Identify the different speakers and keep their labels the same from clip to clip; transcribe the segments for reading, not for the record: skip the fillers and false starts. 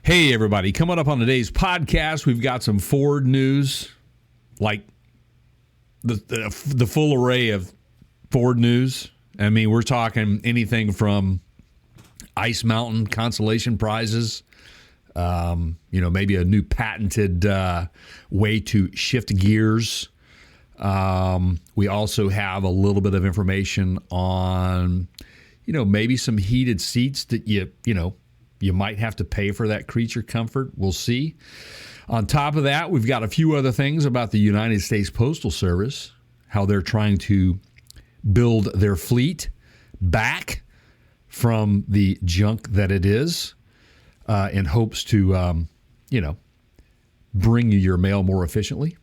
Speaker 1: Hey, everybody. Coming up on today's podcast, we've got some Ford news, like the full array of Ford news. I mean, we're talking anything from Ice Mountain consolation prizes, maybe a new patented way to shift gears. We also have a little bit of information on, maybe some heated seats that you might have to pay for that creature comfort. We'll see. On top of that, we've got a few other things about the United States Postal Service, how they're trying to build their fleet back from the junk that it is in hopes to, bring you your mail more efficiently.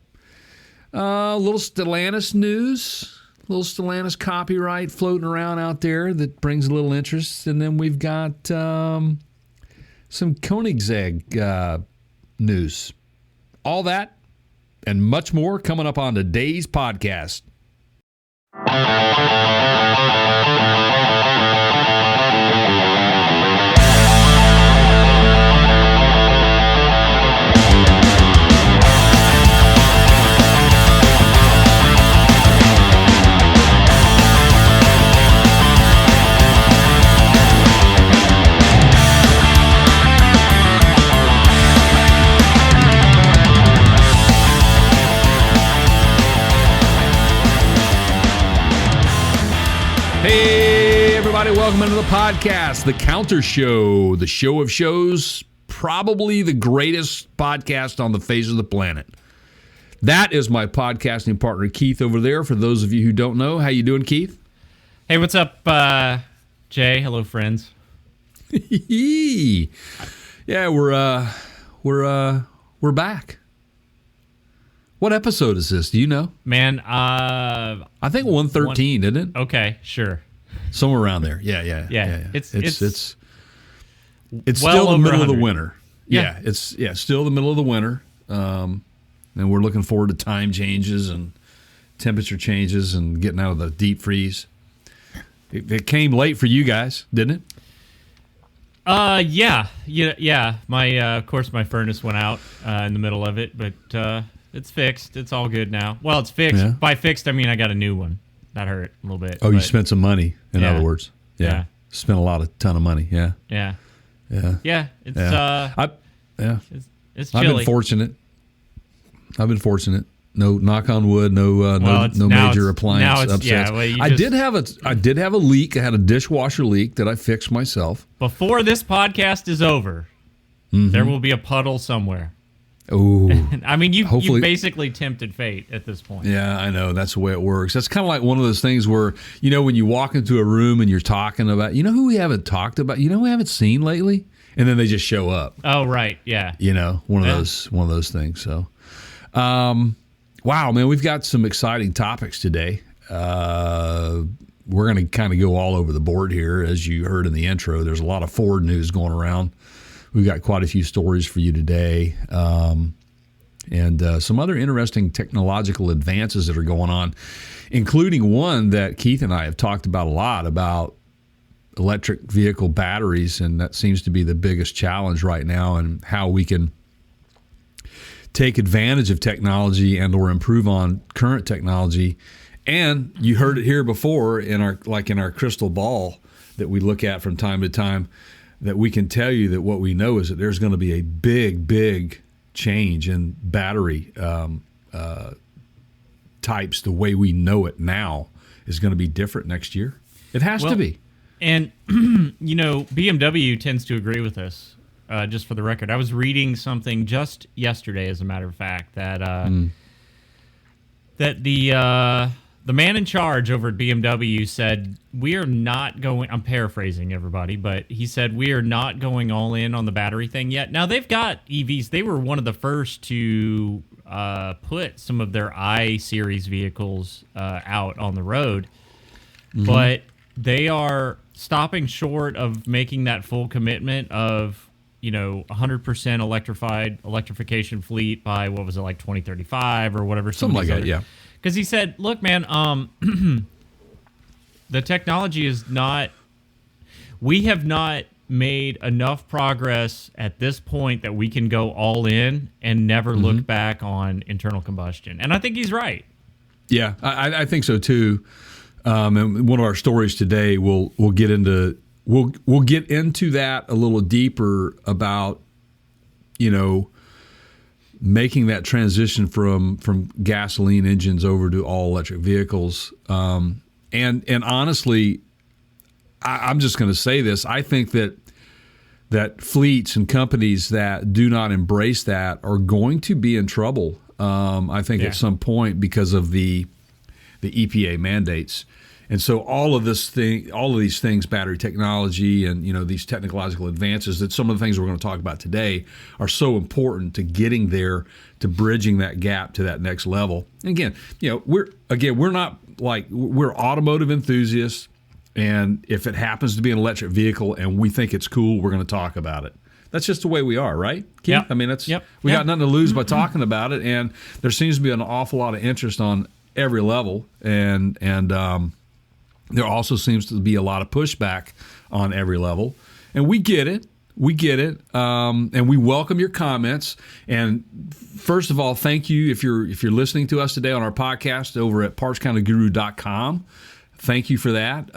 Speaker 1: A little Stellantis news, a little Stellantis copyright floating around out there that brings a little interest. And then we've got some Koenigsegg news. All that and much more coming up on today's podcast. Hey, everybody, welcome into the podcast, The Counter Show, the show of shows, probably the greatest podcast on the face of the planet. That is my podcasting partner, Keith, over there. For those of you who don't know, how you doing, Keith?
Speaker 2: Hey, what's up, Jay? Hello, friends.
Speaker 1: Yeah, we're back. What episode is this? Do you know?
Speaker 2: Man,
Speaker 1: I think 113, isn't it?
Speaker 2: Okay, sure.
Speaker 1: Somewhere around there. Yeah.
Speaker 2: It's
Speaker 1: It's
Speaker 2: well
Speaker 1: still the
Speaker 2: over
Speaker 1: middle of the
Speaker 2: 100.
Speaker 1: winter.
Speaker 2: Yeah.
Speaker 1: It's still the middle of the winter. And we're looking forward to time changes and temperature changes and getting out of the deep freeze. It came late for you guys, didn't it?
Speaker 2: Yeah. My of course my furnace went out in the middle of it, but it's fixed. It's all good now. Well, it's fixed.
Speaker 1: Yeah.
Speaker 2: By fixed, I mean I got a new one. That hurt a little bit.
Speaker 1: Oh, you spent some money, in
Speaker 2: Yeah.
Speaker 1: other words.
Speaker 2: Yeah.
Speaker 1: Spent a ton of money. Yeah.
Speaker 2: Yeah.
Speaker 1: Yeah.
Speaker 2: Yeah. It's it's chilly.
Speaker 1: I've been fortunate. No, knock on wood. No major appliance upsets.
Speaker 2: Yeah, well,
Speaker 1: I did have a leak. I had a dishwasher leak that I fixed myself.
Speaker 2: Before this podcast is over, there will be a puddle somewhere.
Speaker 1: Oh,
Speaker 2: I mean, you
Speaker 1: hopefully-
Speaker 2: basically tempted fate at this point.
Speaker 1: yeah, I know. That's the way it works. That's kind of like one of those things where, when you walk into a room and you're talking about, who we haven't talked about, who we haven't seen lately, and then they just show up.
Speaker 2: Oh, right. Yeah.
Speaker 1: One of those things. So, wow, man, we've got some exciting topics today. We're going to kind of go all over the board here. As you heard in the intro, there's a lot of Ford news going around. We've got quite a few stories for you today, and some other interesting technological advances that are going on, including one that Keith and I have talked about a lot, about electric vehicle batteries, and that seems to be the biggest challenge right now, and how we can take advantage of technology and or improve on current technology. And you heard it here before in our crystal ball that we look at from time to time, that we can tell you that what we know is that there's going to be a big change in battery types. The way we know it now is going to be different next year. It has to be.
Speaker 2: And, BMW tends to agree with us, just for the record. I was reading something just yesterday, as a matter of fact, that that the man in charge over at BMW said, we are not going, I'm paraphrasing everybody, but he said, we are not going all in on the battery thing yet. Now, they've got EVs. They were one of the first to put some of their I-Series vehicles out on the road, but they are stopping short of making that full commitment of, 100% electrification fleet by, 2035 or whatever.
Speaker 1: Something like that, yeah.
Speaker 2: Because he said, look, man, the technology is not, we have not made enough progress at this point that we can go all in and never look back on internal combustion. And I think he's right.
Speaker 1: Yeah, I think so too. And one of our stories today, we'll get into that a little deeper about, making that transition from gasoline engines over to all electric vehicles. And honestly, I'm just going to say this. I think that fleets and companies that do not embrace that are going to be in trouble. I think at some point because of the EPA mandates. And so all of these things, battery technology and, these technological advances, that some of the things we're going to talk about today are so important to getting there, to bridging that gap to that next level. And again, we're automotive enthusiasts. And if it happens to be an electric vehicle and we think it's cool, we're going to talk about it. That's just the way we are, right, Keith?
Speaker 2: Yep.
Speaker 1: I mean, we got nothing to lose by talking about it. And there seems to be an awful lot of interest on every level. And there also seems to be a lot of pushback on every level. And we get it. And we welcome your comments. And first of all, thank you if you're listening to us today on our podcast over at partscounterguru.com. Thank you for that.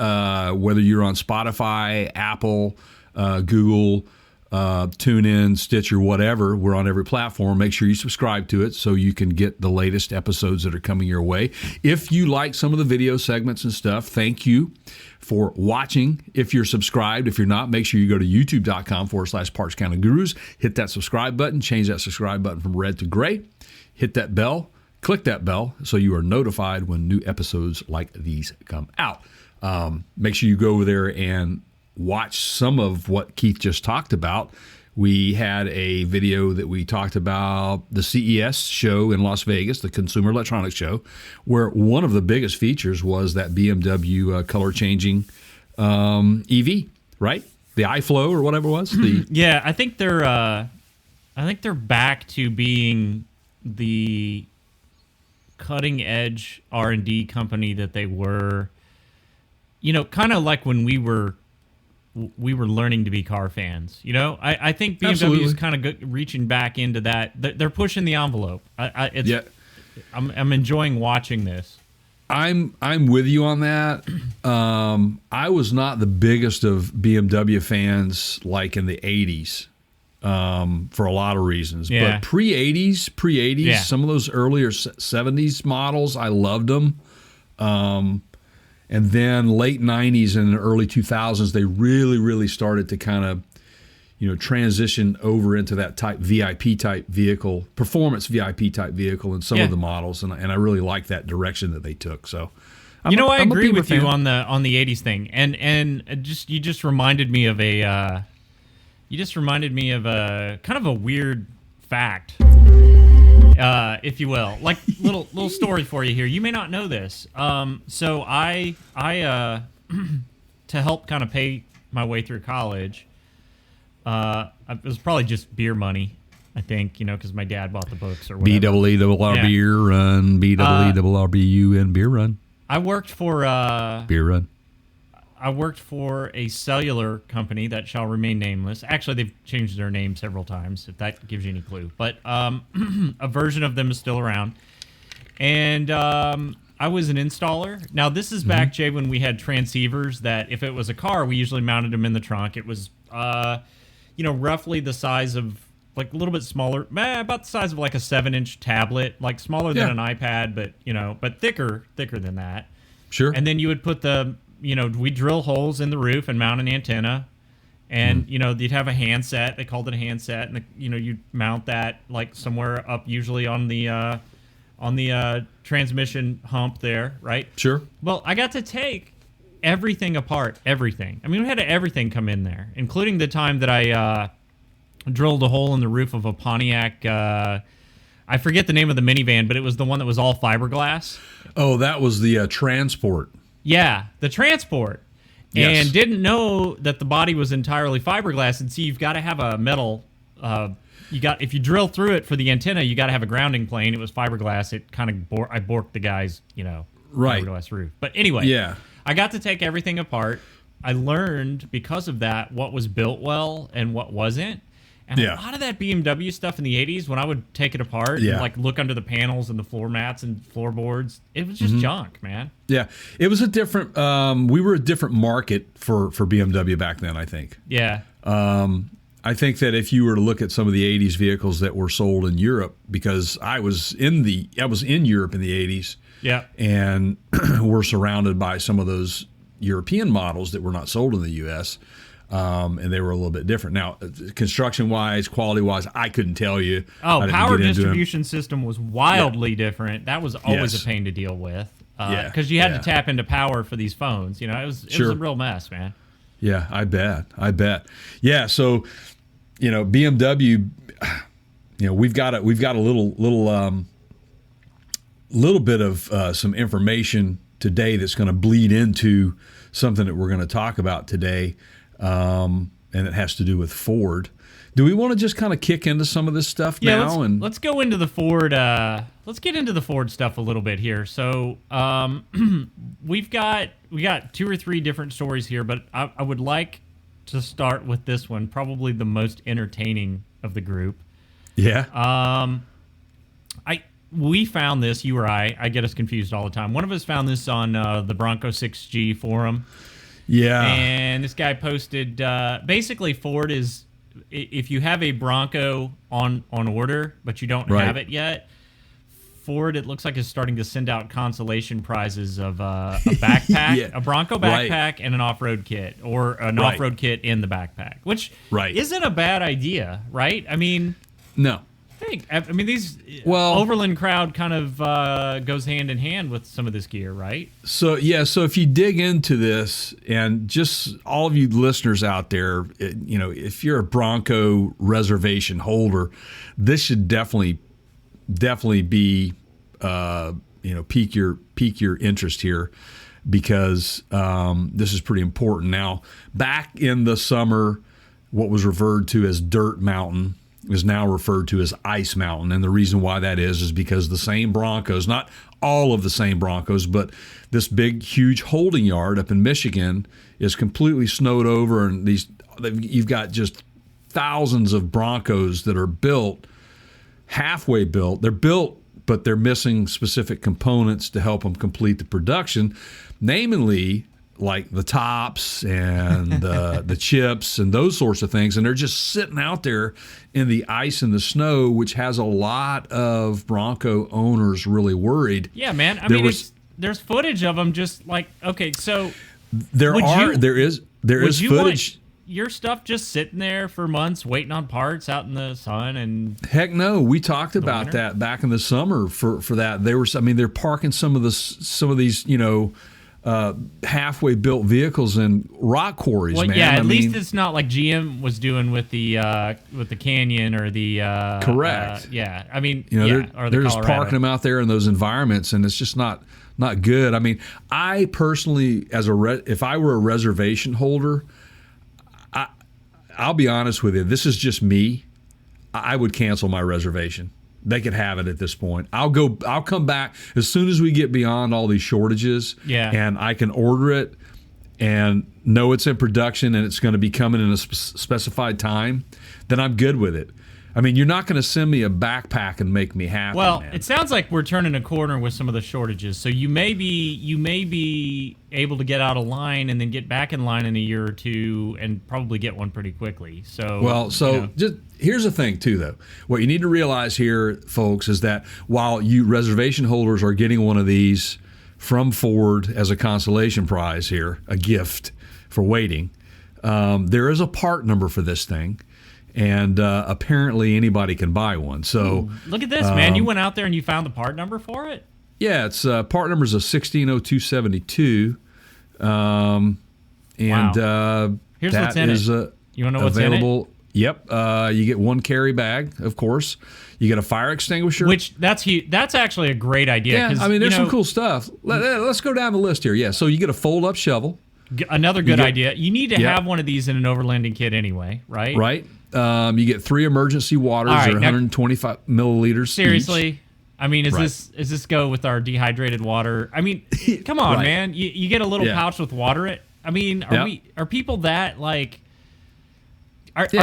Speaker 1: Whether you're on Spotify, Apple, Google, TuneIn, Stitcher, whatever, we're on every platform. Make sure you subscribe to it so you can get the latest episodes that are coming your way. If you like some of the video segments and stuff, thank you for watching. If you're subscribed, if you're not, make sure you go to youtube.com/partscountergurus. Hit that subscribe button, change that subscribe button from red to gray. Hit that bell. Click that bell so you are notified when new episodes like these come out. Make sure you go over there and watch some of what Keith just talked about. We had a video that we talked about the CES show in Las Vegas, the Consumer Electronics Show, where one of the biggest features was that BMW color-changing EV, right? The iFlow or whatever it was.
Speaker 2: Yeah, I think they're back to being the cutting edge R&D company that they were, kind of like when we were learning to be car fans. I think BMW is kind of reaching back into that. They're pushing the envelope. I'm enjoying watching this.
Speaker 1: I'm with you on that. I was not the biggest of BMW fans like in the 80s. For a lot of reasons.
Speaker 2: Yeah.
Speaker 1: But pre-80s, some of those earlier 70s models, I loved them. And then late 90s and early 2000s, they really, really started to kind of, transition over into that VIP type vehicle, performance VIP type vehicle in some of the models. And I really like that direction that they took. So,
Speaker 2: I agree with you on the 80s thing. And you just reminded me of a kind of a weird fact, if you will. Like little story for you here. You may not know this. So I to help kind of pay my way through college, it was probably just beer money, I think, because my dad bought the books or whatever.
Speaker 1: BEERRUN, BEERRUN, beer run.
Speaker 2: I worked for
Speaker 1: beer run.
Speaker 2: I worked for a cellular company that shall remain nameless. Actually, they've changed their name several times, if that gives you any clue. But a version of them is still around. And I was an installer. Now, this is back, Jay, when we had transceivers that if it was a car, we usually mounted them in the trunk. It was, roughly the size of, like a little bit smaller, about the size of like a 7-inch tablet, like smaller than an iPad, but thicker than that.
Speaker 1: Sure.
Speaker 2: And then you would put we drill holes in the roof and mount an antenna, and you'd have a handset. They called it a handset, and you'd mount that like somewhere up, usually on the transmission hump there, right?
Speaker 1: Sure.
Speaker 2: Well, I got to take everything apart, everything. I mean, we had everything come in there, including the time that I drilled a hole in the roof of a Pontiac. I forget the name of the minivan, but it was the one that was all fiberglass.
Speaker 1: Oh, that was the Transport.
Speaker 2: Yeah, the Transport.
Speaker 1: Yes.
Speaker 2: And didn't know that the body was entirely fiberglass. And see, you've got to have a metal. If you drill through it for the antenna, you got to have a grounding plane. It was fiberglass. It kind of borked the guy's,
Speaker 1: right,
Speaker 2: fiberglass roof. But anyway,
Speaker 1: yeah,
Speaker 2: I got to take everything apart, I learned because of that what was built well and what wasn't. And a lot of that BMW stuff in the 80s, when I would take it apart and like look under the panels and the floor mats and floorboards, it was just junk, man.
Speaker 1: Yeah, it was a different. We were a different market for BMW back then, I think.
Speaker 2: Yeah.
Speaker 1: I think that if you were to look at some of the 80s vehicles that were sold in Europe, because I was in Europe in the 80s.
Speaker 2: Yeah.
Speaker 1: And we're surrounded by some of those European models that were not sold in the U.S., and they were a little bit different. Now, construction-wise, quality-wise, I couldn't tell you.
Speaker 2: Oh, power distribution system was wildly different. That was always a pain to deal with because you had to tap into power for these phones. You know, it was a real mess, man.
Speaker 1: Yeah, I bet. Yeah, so BMW. We've got a little bit of some information today that's going to bleed into something that we're going to talk about today. And it has to do with Ford. Do we want to just kind of kick into some of this stuff now?
Speaker 2: Let's go into the Ford. Let's get into the Ford stuff a little bit here. So we got 2 or 3 different stories here, but I would like to start with this one, probably the most entertaining of the group.
Speaker 1: Yeah.
Speaker 2: We found this. You or I get us confused all the time. One of us found this on the Bronco 6G forum.
Speaker 1: Yeah.
Speaker 2: And this guy posted, basically Ford is, if you have a Bronco on order, but you don't have it yet, Ford, it looks like, is starting to send out consolation prizes of a backpack, a Bronco backpack, and an off-road kit, or an off-road kit in the backpack, which isn't a bad idea, right? I mean...
Speaker 1: No.
Speaker 2: These Overland crowd kind of goes hand in hand with some of this gear, right?
Speaker 1: So if you dig into this, and just all of you listeners out there, if you're a Bronco reservation holder, this should definitely be pique your interest here, because this is pretty important. Now, back in the summer, what was referred to as Dirt Mountain is now referred to as Ice Mountain. And the reason why that is because the same Broncos, not all of the same Broncos, but this big, huge holding yard up in Michigan is completely snowed over. And you've got just thousands of Broncos that are built, halfway built. They're built, but they're missing specific components to help them complete the production, namely like the tops and the chips and those sorts of things. And they're just sitting out there in the ice and the snow, which has a lot of Bronco owners really worried.
Speaker 2: Yeah, man. There's footage of them just like, okay, so
Speaker 1: there is footage.
Speaker 2: Your stuff just sitting there for months waiting on parts out in the sun? And
Speaker 1: heck no, we talked about that back in the summer for that. They're parking some of these, halfway built vehicles in rock quarries, man.
Speaker 2: Yeah, at least it's not like GM was doing with the Canyon or the
Speaker 1: correct.
Speaker 2: They're
Speaker 1: just parking them out there in those environments, and it's just not good. I mean, I personally, if I were a reservation holder, I'll be honest with you. This is just me. I would cancel my reservation. They could have it at this point. I'll come back as soon as we get beyond all these shortages.
Speaker 2: Yeah.
Speaker 1: And I can order it and know it's in production and it's going to be coming in a specified time. Then I'm good with it. I mean, you're not going to send me a backpack and make me happy.
Speaker 2: Well,
Speaker 1: man.
Speaker 2: It sounds like we're turning a corner with some of the shortages. So you may be able to get out of line and then get back in line in a year or two and probably get one pretty quickly.
Speaker 1: Just here's the thing too, though. What you need to realize here, folks, is that while you reservation holders are getting one of these from Ford as a consolation prize here, a gift for waiting, there is a part number for this thing. And apparently anybody can buy one. So
Speaker 2: look at this, man. You went out there and you found the part number for it?
Speaker 1: Yeah, it's part number is a 160272.
Speaker 2: Wow. Here's what's in it. You want to know what's
Speaker 1: available.
Speaker 2: In it?
Speaker 1: Yep. You get one carry bag, of course. You get a fire extinguisher.
Speaker 2: Which, that's actually a great idea.
Speaker 1: Yeah, there's some cool stuff. Let's go down the list here. Yeah, so you get a fold-up shovel.
Speaker 2: Another good idea. You need to have one of these in an overlanding kit anyway, right?
Speaker 1: Right. You get 3 emergency waters, right, 125 milliliters.
Speaker 2: Seriously,
Speaker 1: each.
Speaker 2: I mean, is this go with our dehydrated water? I mean, come on, man. You get a little pouch with water I mean, are people that like? Are
Speaker 1: Yeah.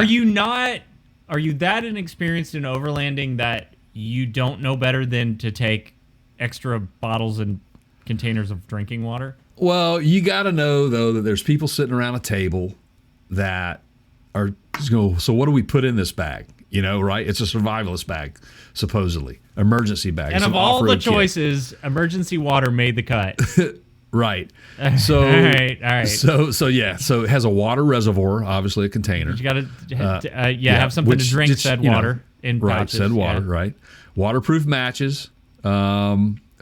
Speaker 2: Are you that inexperienced in overlanding that you don't know better than to take extra bottles and containers of drinking water?
Speaker 1: Well, you got to know though that there's people sitting around a table that are just go. So what do we put in this bag? You know, right? It's a survivalist bag, supposedly emergency bag.
Speaker 2: And
Speaker 1: It's
Speaker 2: of
Speaker 1: an
Speaker 2: all the
Speaker 1: off-road kit.
Speaker 2: choices, emergency water made the cut.
Speaker 1: Right. So,
Speaker 2: all right.
Speaker 1: So yeah. So it has a water reservoir, obviously a container.
Speaker 2: You got to, have something
Speaker 1: which
Speaker 2: to drink
Speaker 1: just,
Speaker 2: said
Speaker 1: you know,
Speaker 2: water in
Speaker 1: right.
Speaker 2: pouches.
Speaker 1: Said water. Right. Waterproof matches.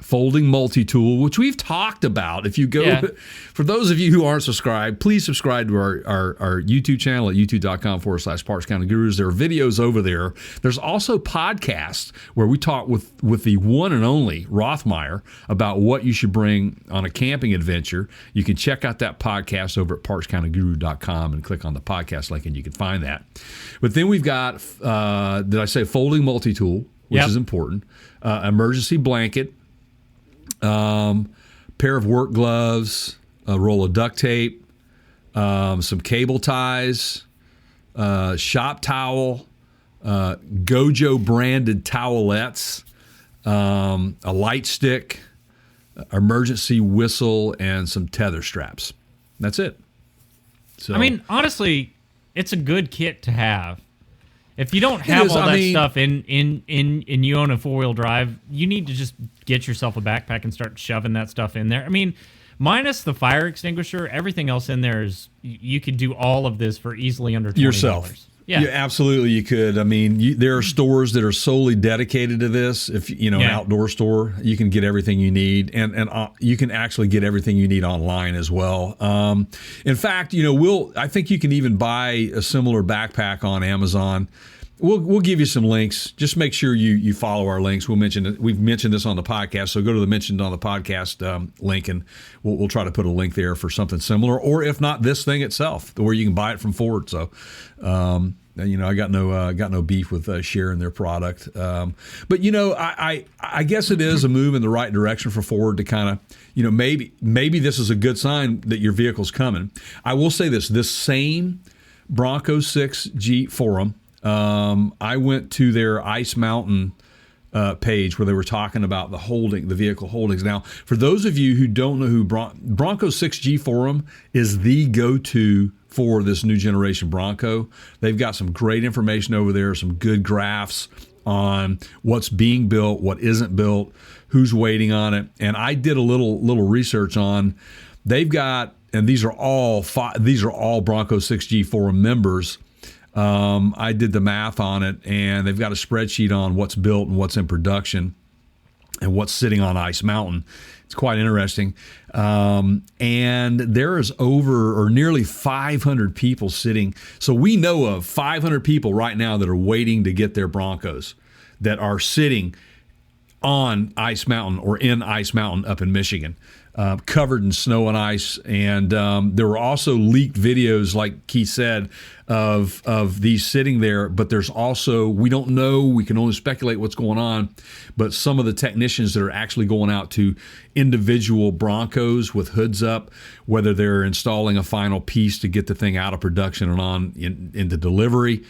Speaker 1: Folding multi-tool, which we've talked about. If you go, for those of you who aren't subscribed, please subscribe to our YouTube channel at youtube.com/Parts County Gurus. There are videos over there. There's also podcasts where we talk with the one and only Rothmeyer about what you should bring on a camping adventure. You can check out that podcast over at partscountyguru.com and click on the podcast link and you can find that. But then we've got, did I say folding multi-tool, which is important, emergency blanket, pair of work gloves, a roll of duct tape, some cable ties, shop towel, Gojo branded towelettes, a light stick, emergency whistle, and some tether straps. That's it. So
Speaker 2: I mean, honestly, it's a good kit to have. If you don't have all that stuff and you own a 4-wheel drive, you need to just get yourself a backpack and start shoving that stuff in there. I mean, minus the fire extinguisher, everything else in there is you could do all of this for easily under $20.
Speaker 1: yourself.
Speaker 2: Yeah,
Speaker 1: absolutely, you could. I mean, there are stores that are solely dedicated to this. If an outdoor store, you can get everything you need, and you can actually get everything you need online as well. In fact, I think you can even buy a similar backpack on Amazon. We'll give you some links. Just make sure you follow our links. We've mentioned this on the podcast, so go to the mentioned on the podcast link, and we'll try to put a link there for something similar, or if not, this thing itself, where you can buy it from Ford. So, I got no beef with sharing their product. But I guess it is a move in the right direction for Ford to kind of, maybe this is a good sign that your vehicle's coming. I will say this same Bronco 6G forum. I went to their Ice Mountain page where they were talking about the vehicle holdings. Now, for those of you who don't know who Bronco 6G forum is the go-to for this new generation Bronco. They've got some great information over there, some good graphs on what's being built, what isn't built, who's waiting on it. And I did a little research on. They've got, and these are all Bronco 6G forum members. I did the math on it, and they've got a spreadsheet on what's built and what's in production and what's sitting on Ice Mountain. It's quite interesting. And there is nearly 500 people sitting. So we know of 500 people right now that are waiting to get their Broncos that are sitting on Ice Mountain or in Ice Mountain up in Michigan. Covered in snow and ice, and there were also leaked videos, like Keith said, of these sitting there. But there's also, we don't know, we can only speculate what's going on, but some of the technicians that are actually going out to individual Broncos with hoods up, whether they're installing a final piece to get the thing out of production and on into delivery,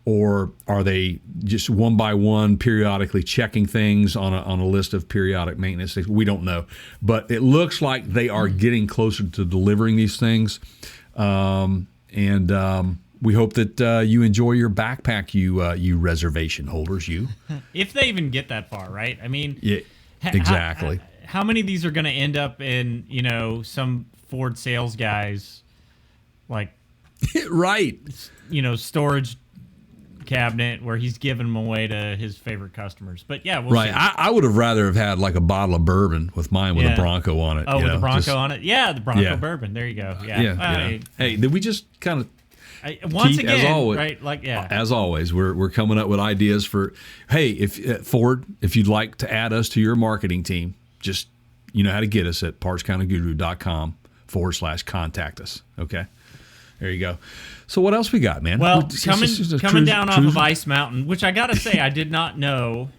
Speaker 1: or are they just one by one periodically checking things on a list of periodic maintenance things? We don't know. But it looks like they are getting closer to delivering these things. And we hope that you enjoy your backpack, you reservation holders, you.
Speaker 2: If they even get that far, right? I mean,
Speaker 1: yeah, exactly.
Speaker 2: How many of these are going to end up in, some Ford sales guys, like,
Speaker 1: right,
Speaker 2: storage cabinet where he's giving them away to his favorite customers. But yeah, we'll
Speaker 1: right.
Speaker 2: see.
Speaker 1: I would have rather have had like a bottle of bourbon with mine with a Bronco on it.
Speaker 2: Oh, with the Bronco on it? Yeah, the Bronco bourbon. There you go. Yeah. Hey,
Speaker 1: did we just kind of
Speaker 2: once
Speaker 1: Keith,
Speaker 2: again,
Speaker 1: as always,
Speaker 2: right? Like,
Speaker 1: as always, we're coming up with ideas for, hey, if Ford, if you'd like to add us to your marketing team, just, you know how to get us at partscountyguru.com/contact us. Okay. There you go. So what else we got, man?
Speaker 2: Well, coming down off of Ice Mountain, which I got to say, I did not know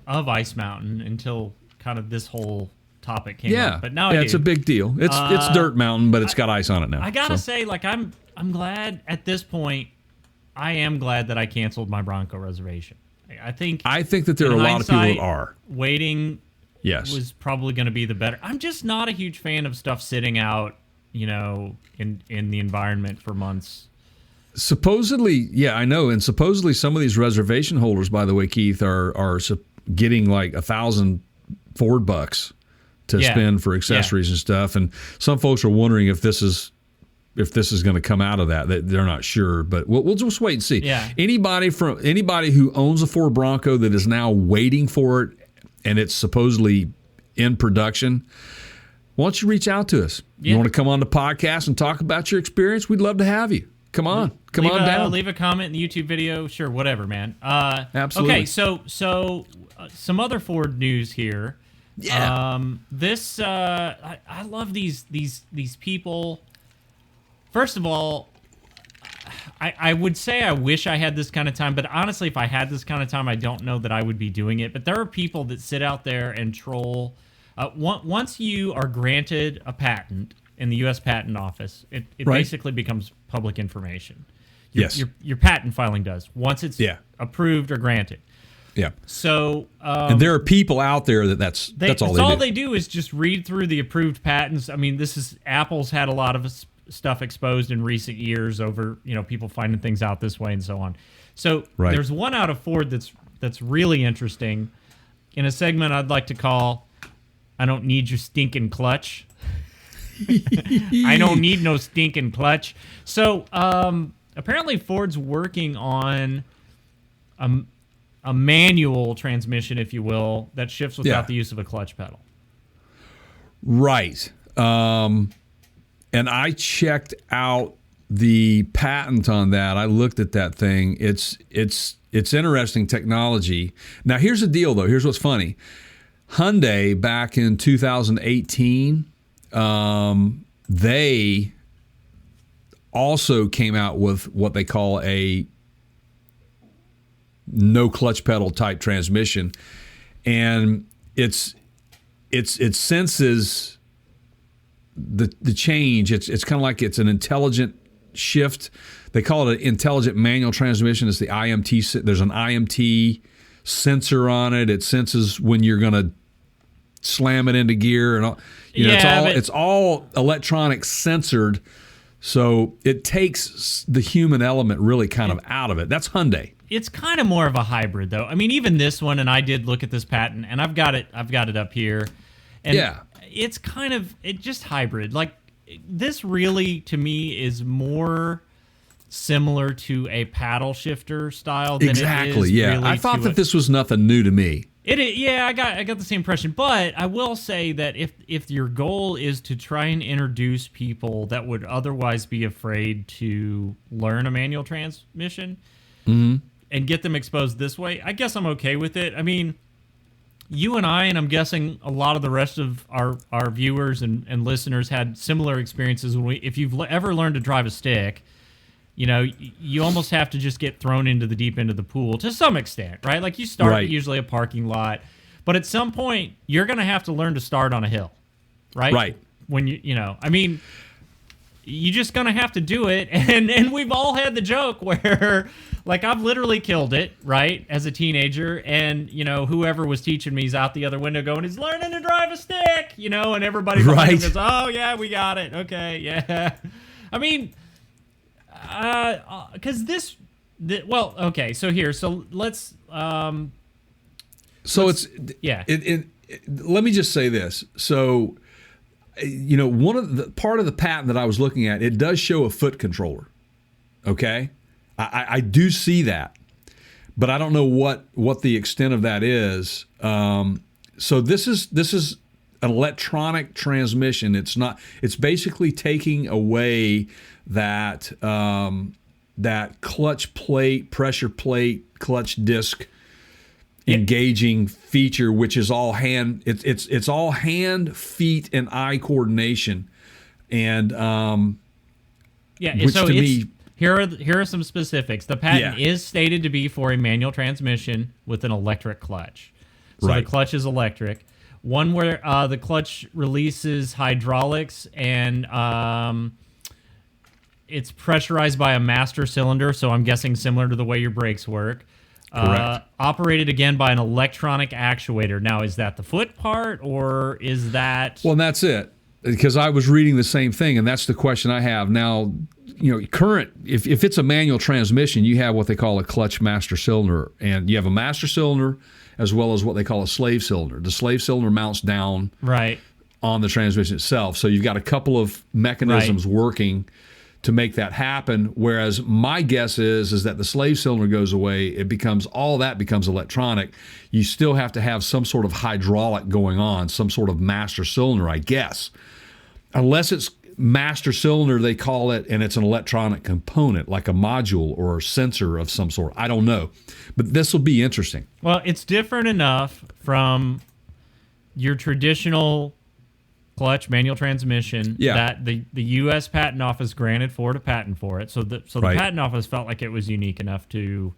Speaker 2: of Ice Mountain until kind of this whole topic came up. But now
Speaker 1: it's a big deal. It's Dirt Mountain, but it's got ice on it now.
Speaker 2: I gotta say, like, I'm glad at this point. I am glad that I canceled my Bronco reservation. I think
Speaker 1: that there are a lot of people that are
Speaker 2: waiting.
Speaker 1: Yes,
Speaker 2: was probably going to be the better. I'm just not a huge fan of stuff sitting out, in the environment for months.
Speaker 1: Supposedly, yeah, I know, and supposedly some of these reservation holders, by the way, Keith, are getting like $1,000 Ford bucks to spend for accessories and stuff, and some folks are wondering if this is going to come out of that. They're not sure, but we'll just wait and see.
Speaker 2: Yeah.
Speaker 1: Anybody who owns a Ford Bronco that is now waiting for it, and it's supposedly in production, why don't you reach out to us?
Speaker 2: Yeah.
Speaker 1: You want to come on the podcast and talk about your experience? We'd love to have you. Come on down.
Speaker 2: Leave a comment in the YouTube video. Sure, whatever, man.
Speaker 1: Absolutely.
Speaker 2: Okay, so some other Ford news here.
Speaker 1: Yeah.
Speaker 2: I love these people. First of all, I would say I wish I had this kind of time, but honestly, if I had this kind of time, I don't know that I would be doing it. But there are people that sit out there and troll. Once you are granted a patent in the U.S. Patent Office, it basically becomes public information. Your patent filing does, once it's approved or granted.
Speaker 1: Yeah.
Speaker 2: So,
Speaker 1: and there are people out there that's all
Speaker 2: they do is just read through the approved patents. I mean, Apple's had a lot of stuff exposed in recent years over, people finding things out this way and so on. So there's one out of Ford that's really interesting in a segment I'd like to call "I Don't Need Your Stinking Clutch." I don't need no stinking clutch. So apparently Ford's working on a manual transmission, if you will, that shifts without the use of a clutch pedal.
Speaker 1: Right. And I checked out the patent on that. I looked at that thing. It's interesting technology. Now, here's the deal, though. Here's what's funny. Hyundai, back in 2018, they also came out with what they call a no clutch pedal type transmission, and it senses the change. It's kind of like it's an intelligent shift. They call it an intelligent manual transmission. It's the IMT. There's an IMT sensor on it. It senses when you're going to slam it into gear, and all. It's all electronic censored. So it takes the human element really kind of out of it. That's Hyundai.
Speaker 2: It's kind of more of a hybrid, though. I mean, even this one, and I did look at this patent, and I've got it up here. And it's just hybrid. Like, this really, to me, is more similar to a paddle shifter style than it is really
Speaker 1: I thought that this was nothing new to me.
Speaker 2: I got the same impression, but I will say that if your goal is to try and introduce people that would otherwise be afraid to learn a manual transmission and get them exposed this way, I guess I'm okay with it. I mean, you and I, and I'm guessing a lot of the rest of our viewers and listeners had similar experiences if you've ever learned to drive a stick. You almost have to just get thrown into the deep end of the pool to some extent, right? Like, you start at usually a parking lot, but at some point you're going to have to learn to start on a hill, right?
Speaker 1: Right.
Speaker 2: When you're just going to have to do it. And we've all had the joke where, like, I've literally killed it, right, as a teenager, and, whoever was teaching me is out the other window going, he's learning to drive a stick, and everybody goes, oh, yeah, we got it. Okay, yeah. I mean, because so let's
Speaker 1: let me just say this. So, one of the part of the patent that I was looking at, it does show a foot controller. Okay, I do see that, but I don't know what the extent of that is. So this is an electronic transmission. It's basically taking away that clutch plate, pressure plate, clutch disc engaging feature, which is all hand. It's all hand, feet, and eye coordination, and
Speaker 2: which to me. Here are some specifics. The patent is stated to be for a manual transmission with an electric clutch. So the clutch is electric. one where the clutch releases hydraulics and it's pressurized by a master cylinder, so I'm guessing similar to the way your brakes work.
Speaker 1: Correct.
Speaker 2: Operated again by an electronic actuator. Now, is that the foot part, or is that...
Speaker 1: Well, and that's it. Because I was reading the same thing, and that's the question I have. Now, if it's a manual transmission, you have what they call a clutch master cylinder, and you have a master cylinder as well as what they call a slave cylinder. The slave cylinder mounts down
Speaker 2: right
Speaker 1: on the transmission itself. So you've got a couple of mechanisms working to make that happen, whereas my guess is that the slave cylinder goes away, all that becomes electronic. You still have to have some sort of hydraulic going on, some sort of master cylinder, I guess. Unless it's master cylinder, they call it, and it's an electronic component, like a module or a sensor of some sort. I don't know. But this will be interesting.
Speaker 2: Well, it's different enough from your traditional clutch manual transmission that the U.S. Patent Office granted Ford a patent for it. So the Patent Office felt like it was unique enough to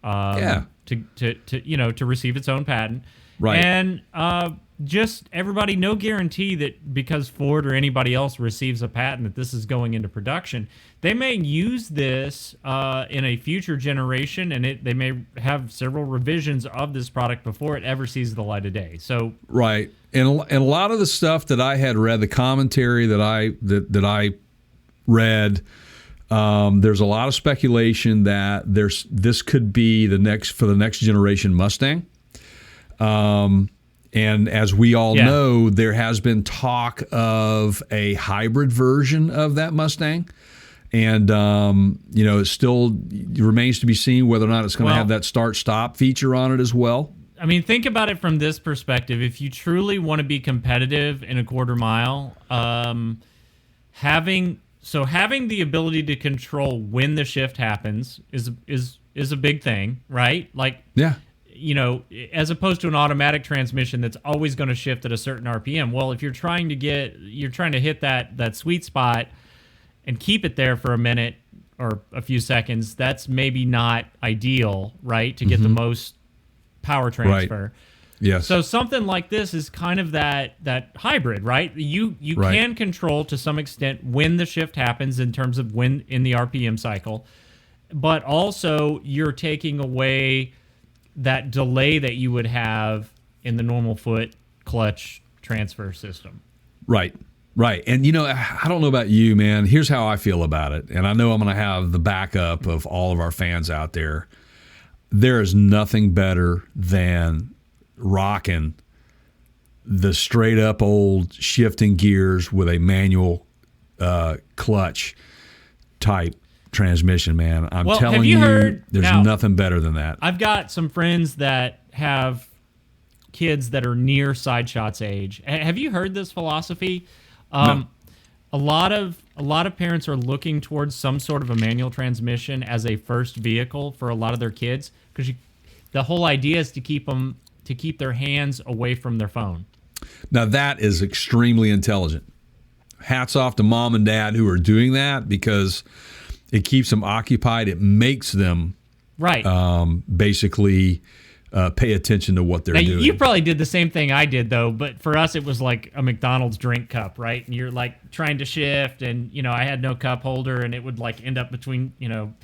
Speaker 2: receive its own patent.
Speaker 1: Right.
Speaker 2: And just everybody, no guarantee that because Ford or anybody else receives a patent that this is going into production. They may use this in a future generation, and they may have several revisions of this product before it ever sees the light of day. So
Speaker 1: right. And a lot of the stuff that I had read, the commentary that I read, there's a lot of speculation that this could be the next generation Mustang. And as we all know, there has been talk of a hybrid version of that Mustang. And, it still remains to be seen whether or not it's going to have that start-stop feature on it as well.
Speaker 2: I mean, think about it from this perspective. If you truly want to be competitive in a quarter mile, having the ability to control when the shift happens is a big thing, right? Like,
Speaker 1: yeah.
Speaker 2: As opposed to an automatic transmission that's always going to shift at a certain RPM. Well, if you're trying to hit that sweet spot and keep it there for a minute or a few seconds, that's maybe not ideal, right? To get the most power transfer.
Speaker 1: Right. Yes.
Speaker 2: So something like this is kind of that hybrid, right? You can control to some extent when the shift happens in terms of when in the RPM cycle, but also you're taking away that delay that you would have in the normal foot clutch transfer system.
Speaker 1: Right. And, I don't know about you, man. Here's how I feel about it. And I know I'm going to have the backup of all of our fans out there. There is nothing better than rocking the straight up old shifting gears with a manual clutch type transmission, man. I'm telling you, there's nothing better than that.
Speaker 2: I've got some friends that have kids that are near Side Shot's age. Have you heard this philosophy?
Speaker 1: No.
Speaker 2: A lot of parents are looking towards some sort of a manual transmission as a first vehicle for a lot of their kids, because the whole idea is to keep their hands away from their phone.
Speaker 1: Now that is extremely intelligent. Hats off to mom and dad who are doing that, because it keeps them occupied. It makes them basically pay attention to what they're doing.
Speaker 2: You probably did the same thing I did, though, but for us it was like a McDonald's drink cup, right? And you're like trying to shift, and I had no cup holder, and it would like end up between,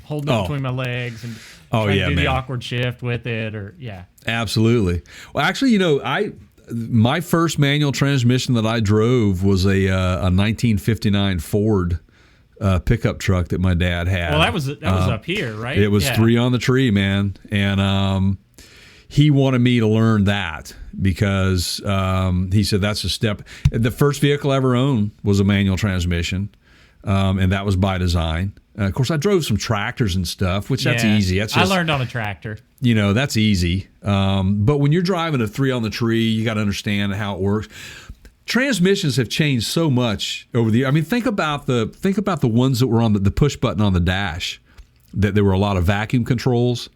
Speaker 2: holding it between my legs and trying to do the awkward shift with it,
Speaker 1: Absolutely. Well, actually, my first manual transmission that I drove was a 1959 Ford pickup truck that my dad had.
Speaker 2: Well, that was up here, right?
Speaker 1: It was 3 on the tree, man. And he wanted me to learn that because he said that's a step. The first vehicle I ever owned was a manual transmission, and that was by design. Of course, I drove some tractors and stuff, which that's easy. That's just,
Speaker 2: I learned on a tractor.
Speaker 1: That's easy. But when you're driving a 3 on the tree, you got to understand how it works. Transmissions have changed so much over the years. I mean, think about the ones that were on the push button on the dash. That there were a lot of vacuum controls.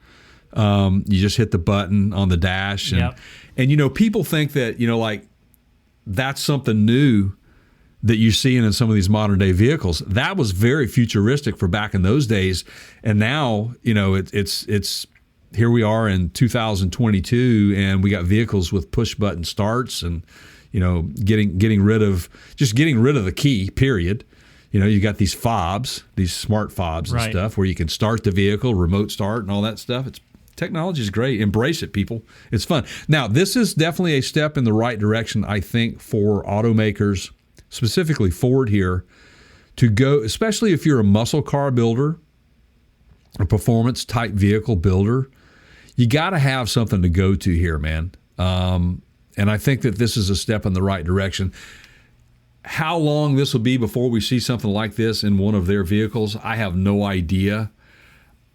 Speaker 1: You just hit the button on the dash, and people think that like that's something new that you're seeing in some of these modern day vehicles. That was very futuristic for back in those days, and now it's here we are in 2022, and we got vehicles with push button starts, and getting rid of the key. Period. You got these fobs, these smart fobs and stuff, where you can start the vehicle, remote start, and all that stuff. Technology is great. Embrace it, people. It's fun. Now, this is definitely a step in the right direction, I think, for automakers, specifically Ford here, to go, especially if you're a muscle car builder, a performance type vehicle builder. You got to have something to go to here, man. And I think that this is a step in the right direction. How long this will be before we see something like this in one of their vehicles, I have no idea.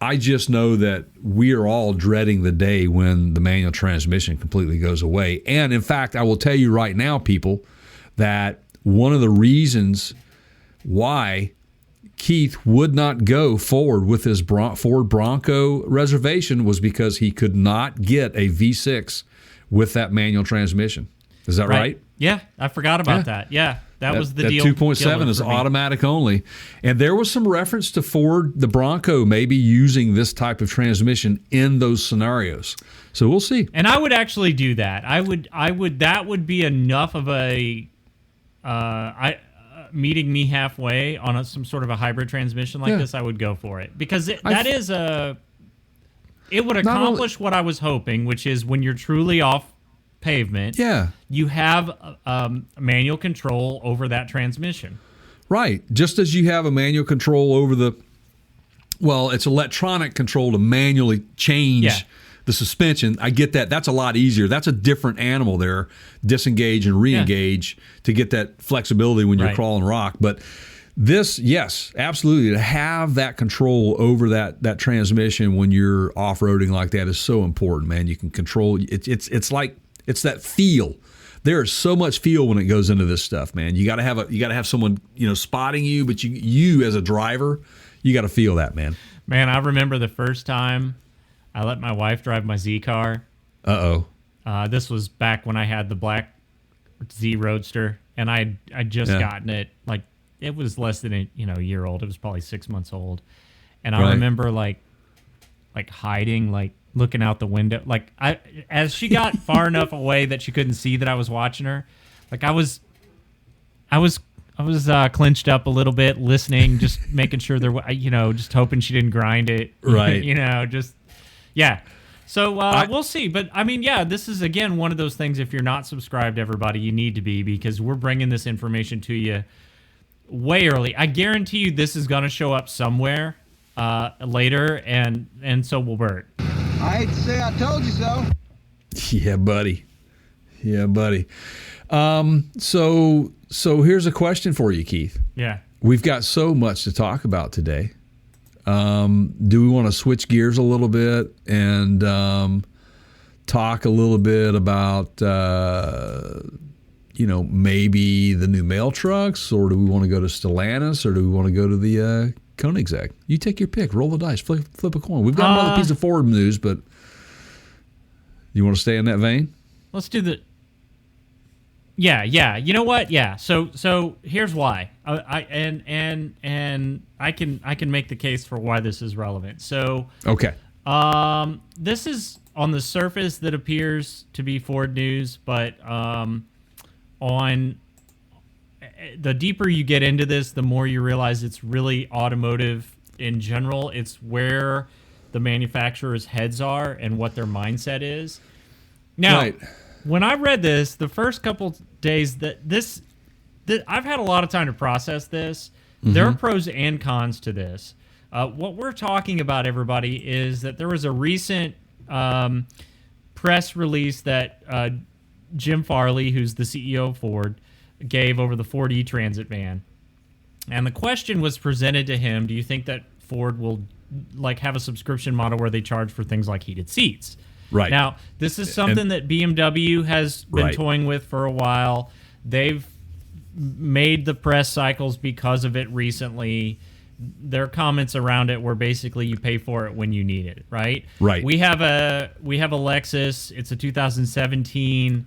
Speaker 1: I just know that we are all dreading the day when the manual transmission completely goes away. And in fact, I will tell you right now, people, that one of the reasons why Keith would not go forward with his Ford Bronco reservation was because he could not get a V6 with that manual transmission. Is that right?
Speaker 2: Yeah, I forgot about that. Yeah, that was the deal.
Speaker 1: That 2.7 is automatic only. And there was some reference to Ford, the Bronco, maybe using this type of transmission in those scenarios. So we'll see.
Speaker 2: And I would actually do that. That would be enough of a meeting me halfway on some sort of a hybrid transmission like this. I would go for it because it would accomplish what I was hoping, which is when you're truly off pavement, you have manual control over that transmission.
Speaker 1: Right. Just as you have a manual control over it's electronic control to manually change the suspension. I get that. That's a lot easier. That's a different animal there. Disengage and re-engage to get that flexibility when you're crawling rock. But this, yes, absolutely. To have that control over that transmission when you're off-roading like that is so important, man. You can control it's that feel. There is so much feel when it goes into this stuff, man. You got to have someone, spotting you, but you as a driver, you got to feel that, man.
Speaker 2: Man, I remember the first time I let my wife drive my Z car. This was back when I had the black Z Roadster, and I'd just gotten it. Like, it was less than a year old. It was probably 6 months old, and I remember like hiding, like looking out the window. Like as she got far enough away that she couldn't see that I was watching her. Like I was clenched up a little bit, listening, just making sure just hoping she didn't grind it.
Speaker 1: Right.
Speaker 2: So we'll see. But I mean, this is again one of those things. If you're not subscribed, everybody, you need to be, because we're bringing this information to you way early. I guarantee you, this is going to show up somewhere later, and so will Bert.
Speaker 3: I hate to say I told you so.
Speaker 1: Yeah, buddy. So here's a question for you, Keith.
Speaker 2: Yeah.
Speaker 1: We've got so much to talk about today. Do we want to switch gears a little bit and talk a little bit about, maybe the new mail trucks, or do we want to go to Stellantis, or do we want to go to the Koenigsegg? You take your pick. Roll the dice. Flip a coin. We've got another piece of Ford news, but you want to stay in that vein?
Speaker 2: Let's do the... Yeah. You know what? Yeah. So here's why. I can make the case for why this is relevant. So
Speaker 1: okay.
Speaker 2: This is on the surface that appears to be Ford news, but on the deeper you get into this, the more you realize it's really automotive in general. It's where the manufacturers' heads are and what their mindset is. Now, when I read this, the first couple days that I've had a lot of time to process this. Mm-hmm. There are pros and cons to this. What we're talking about, everybody, is that there was a recent press release that Jim Farley, who's the CEO of Ford, gave over the Ford E-Transit van. And the question was presented to him, do you think that Ford will have a subscription model where they charge for things like heated seats?
Speaker 1: Right.
Speaker 2: Now, this is something that BMW has been toying with for a while. They've made the press cycles because of it recently. Their comments around it were basically you pay for it when you need it, right?
Speaker 1: Right.
Speaker 2: We have a Lexus. It's a 2017,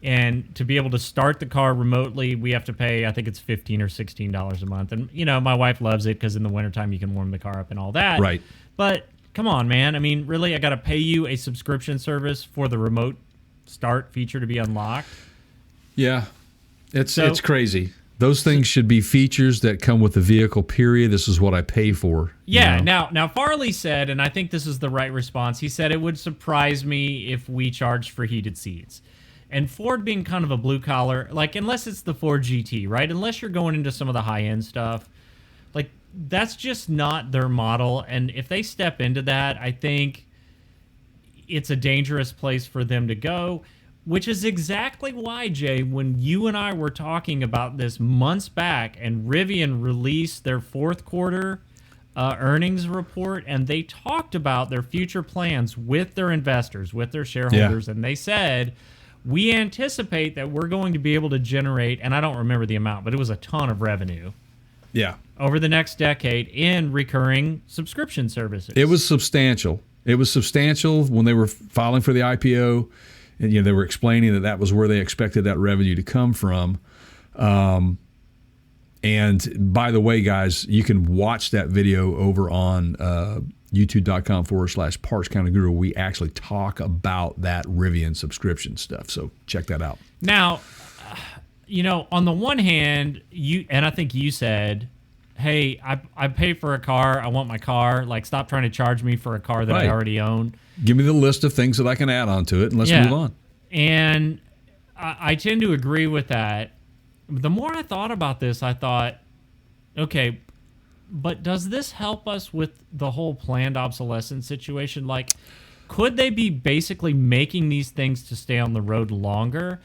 Speaker 2: and to be able to start the car remotely, we have to pay, I think it's $15 or $16 a month. And my wife loves it because in the wintertime you can warm the car up and all that.
Speaker 1: Right.
Speaker 2: But come on, man. I mean, really, I got to pay you a subscription service for the remote start feature to be unlocked?
Speaker 1: Yeah, it's crazy. Those things should be features that come with the vehicle, period. This is what I pay for.
Speaker 2: Yeah, now Farley said, and I think this is the right response, he said it would surprise me if we charged for heated seats. And Ford being kind of a blue collar, like unless it's the Ford GT, right? Unless you're going into some of the high end stuff, like that's just not their model. And if they step into that, I think it's a dangerous place for them to go, which is exactly why, Jay, when you and I were talking about this months back and Rivian released their fourth quarter earnings report, and they talked about their future plans with their investors, with their shareholders, and they said, we anticipate that we're going to be able to generate, and I don't remember the amount, but it was a ton of revenue.
Speaker 1: Yeah.
Speaker 2: Over the next decade in recurring subscription services.
Speaker 1: It was substantial. It was substantial when they were filing for the IPO, and they were explaining that was where they expected that revenue to come from. And by the way, guys, you can watch that video over on youtube.com/Parts Counter Guru. We actually talk about that Rivian subscription stuff. So check that out.
Speaker 2: Now, on the one hand, I think you said, hey, I pay for a car. I want my car. Like, stop trying to charge me for a car that I already own.
Speaker 1: Give me the list of things that I can add on to it, and let's move on.
Speaker 2: And I tend to agree with that. The more I thought about this, I thought, okay, but does this help us with the whole planned obsolescence situation? Like, could they be basically making these things to stay on the road longer